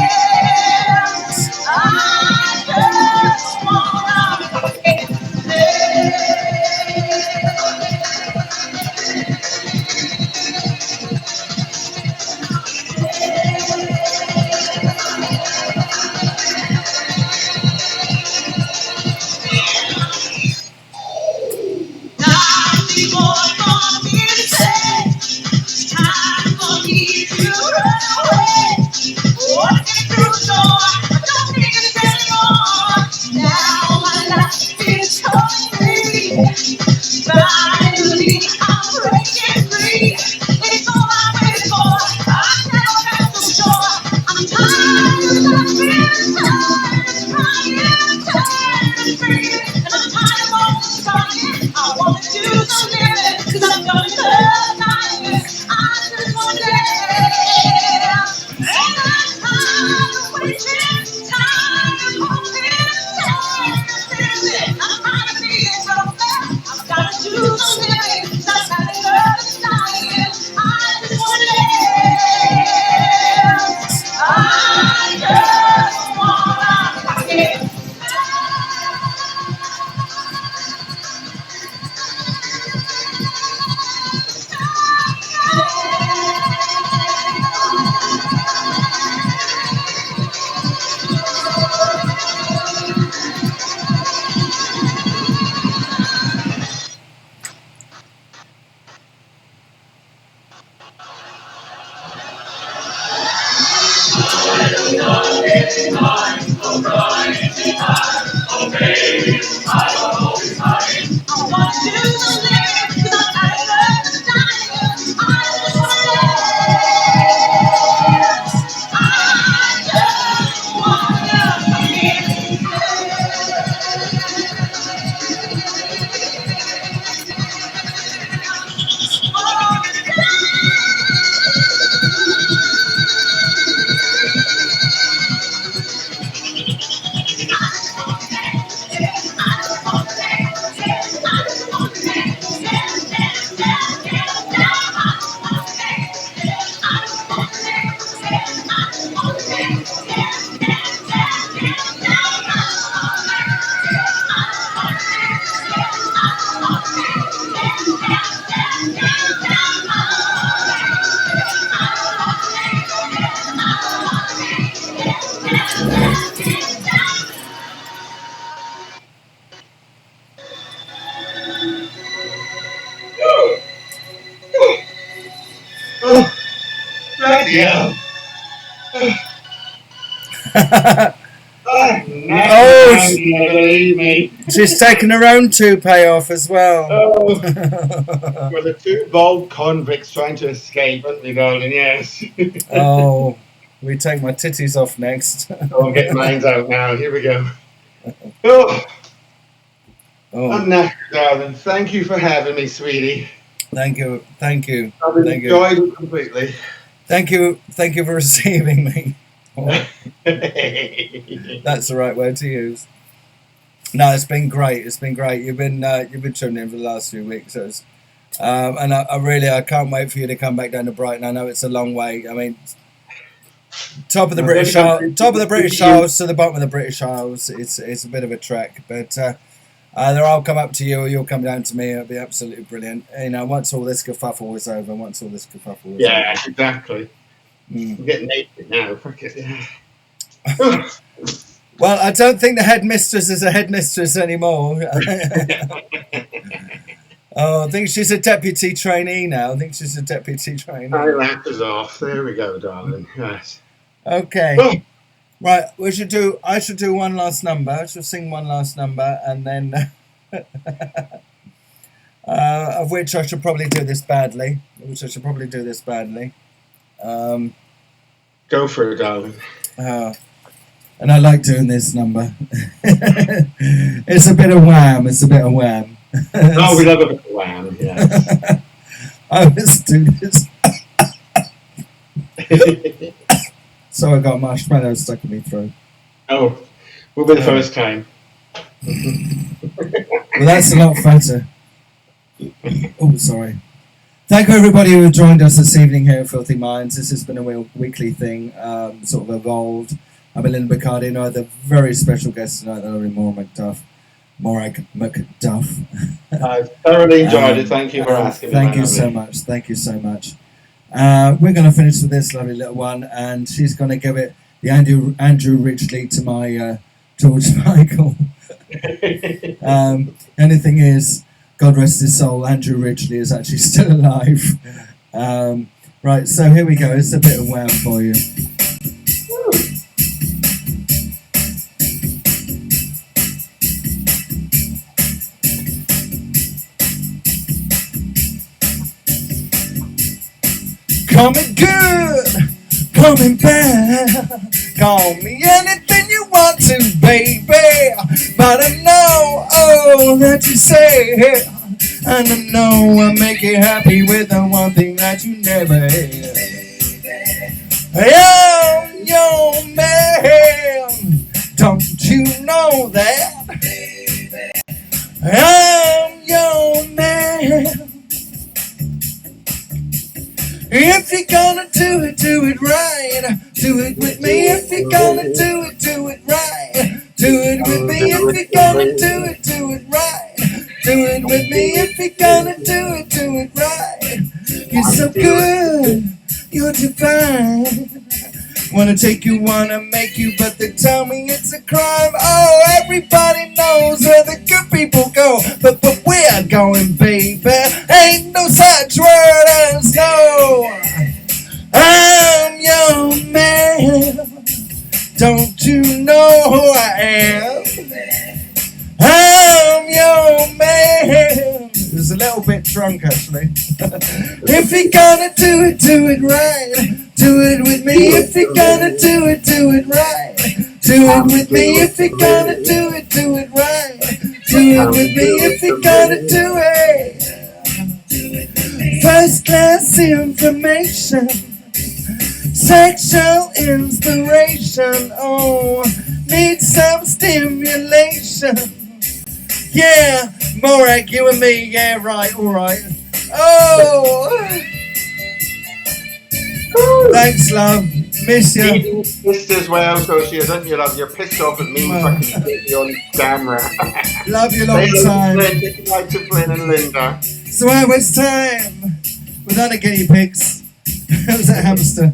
Oh, bloody hell. Oh, Believe me. she's taken her own toupee off as well. Oh, we're the two bold convicts trying to escape, aren't we, darling? Yes. Oh, we take my titties off next. Oh, I'm getting mine out now. Here we go. Oh, I'm knackered, darling. Thank you for having me, sweetie. Thank you. I've enjoyed it completely. Thank you for receiving me. Oh, that's the right word to use. No, it's been great. You've been tuning in for the last few weeks, and I can't wait for you to come back down to Brighton. I know it's a long way. I mean, top of the British Isles to the bottom of the British Isles. It's a bit of a trek, but either I'll come up to you or you'll come down to me. It'll be absolutely brilliant. You know, once all this kerfuffle is over. Yeah, exactly. I'm getting naked now. Fuck it. Yeah. Well, I don't think the headmistress is a headmistress anymore. Oh, I think she's a deputy trainee now. My laptop's off. There we go, darling. Yes. Okay. Right. I should do one last number. I shall sing one last number, and then of which I should probably do this badly. Go for it, darling. And I like doing this number. It's a bit of wham. Oh, we love a bit of wham, yes. I always do this. So I got marshmallows stuck in my throat. Oh, will be the first time. Well, that's a lot fatter. Oh, sorry. Thank you, everybody who joined us this evening here at Filthy Minds. This has been a weekly thing, sort of evolved. I'm Ellen Bacardi, and I had a very special guest tonight, that will be Morag McDuff. I've thoroughly enjoyed it. Thank you for asking me. Thank you so much. We're going to finish with this lovely little one, and she's going to give it the Andrew Ridgely to my George Michael. Anything is, God rest his soul, Andrew Ridgely is actually still alive. Right, so here we go. It's a bit of wham for you. Coming good, coming bad. Call me anything you want to, baby. But I know all that you say, and I know I'll make you happy with the one thing that you never had. I'm your man, don't you know that? I'm your man. If you're gonna do it right. Do it with me if you're gonna do it right. Do it with me if you're gonna do it right. Do it with me if you're gonna do it right. You're so good, you're divine. Wanna take you, wanna make you, but they tell me it's a crime. Oh, everybody knows where the good people go, but we're going, baby. Ain't no such word as no. I'm your man. Don't you know who I am? I'm your man. It was a little bit drunk, actually. If you're gonna do it right. Do it with me if you're gonna do it right. Do it with me if you're gonna do it right. Do it with me if you're gonna do it. First class information, sexual inspiration. Oh, need some stimulation. Yeah, Morag, you and me. Yeah, right, all right. Oh. Thanks, love. Miss you. Edie's pissed as well, so she isn't. You're pissed off at me fucking getting on camera. Love you long time. Like to Flynn and Linda. So it was time without a guinea pigs. It was a hamster.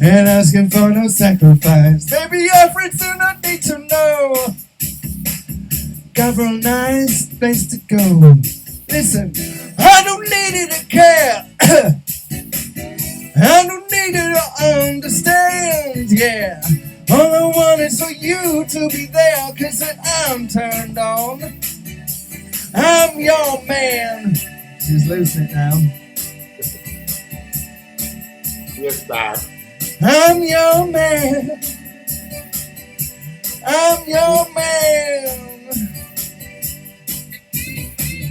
And asking for no sacrifice. Maybe your friends do not need to know. Got a nice place to go. Listen, I don't need it to care. I don't need it to understand, yeah. All I want is for you to be there, 'cause I'm turned on. I'm your man. She's losing it now. Yes, bad. I'm your man. I'm your man.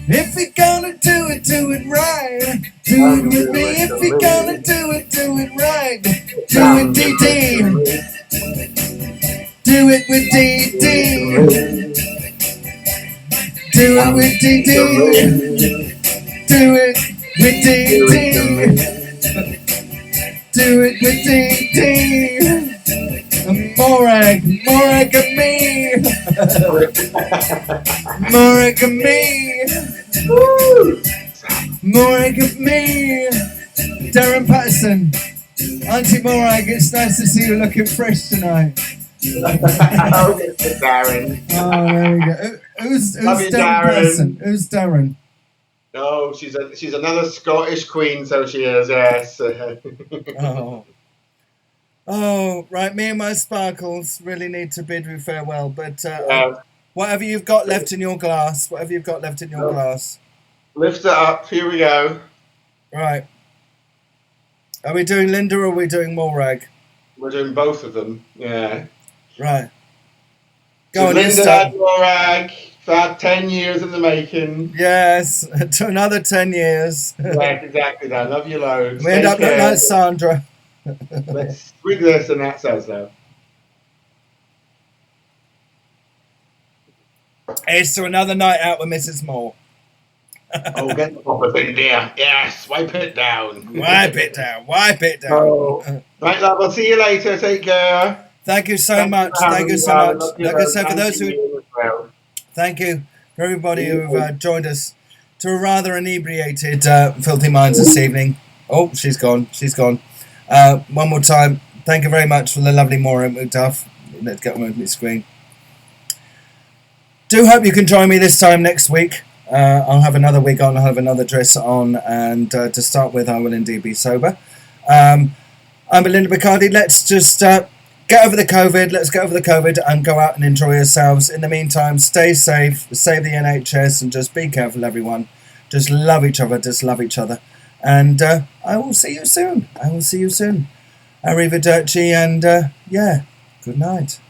If you're gonna do it right. Do it with me if you're gonna do it right. Do it, DD. Do it with DD. Do it with DD. Do it with DD. Do it with DD. Morag and me. Morag and me. Morag and me. Darren Patterson. Auntie Morag, it's nice to see you looking fresh tonight. Darren. Oh, there we go. Who's Darren Patterson? Who's Darren? No, she's another Scottish queen, so she is, yes. Oh, right. Me and my sparkles really need to bid you farewell. But whatever you've got left in your glass, Lift it up. Here we go. Right. Are we doing Linda or are we doing Morag? We're doing both of them. Yeah. Right. Go on, Linda and Morag. For 10 years in the making. Yes, to another 10 years. Yeah, exactly that. Love you loads. We end up looking like Sandra. Let's swig this and that says though. Here's to another night out with Mrs. Moore. Oh, get the proper thing there. Yes, wipe it down. Wipe it down. Oh. Right, love, I'll see you later. Take care. Thank you so much. Thank you so much. Like I said, for those who... Thank you for everybody who've joined us to a rather inebriated Filthy Minds this evening. Oh, she's gone. One more time, thank you very much for the lovely Morag McDuff. Let's get on with my screen. Do hope you can join me this time next week. I'll have another wig on, I'll have another dress on, and to start with, I will indeed be sober. I'm Belinda Bacardi. Let's just get over the COVID. Let's get over the COVID and go out and enjoy yourselves. In the meantime, stay safe, save the NHS, and just be careful, everyone. Just love each other, And I will see you soon. Arrivederci, and yeah, good night.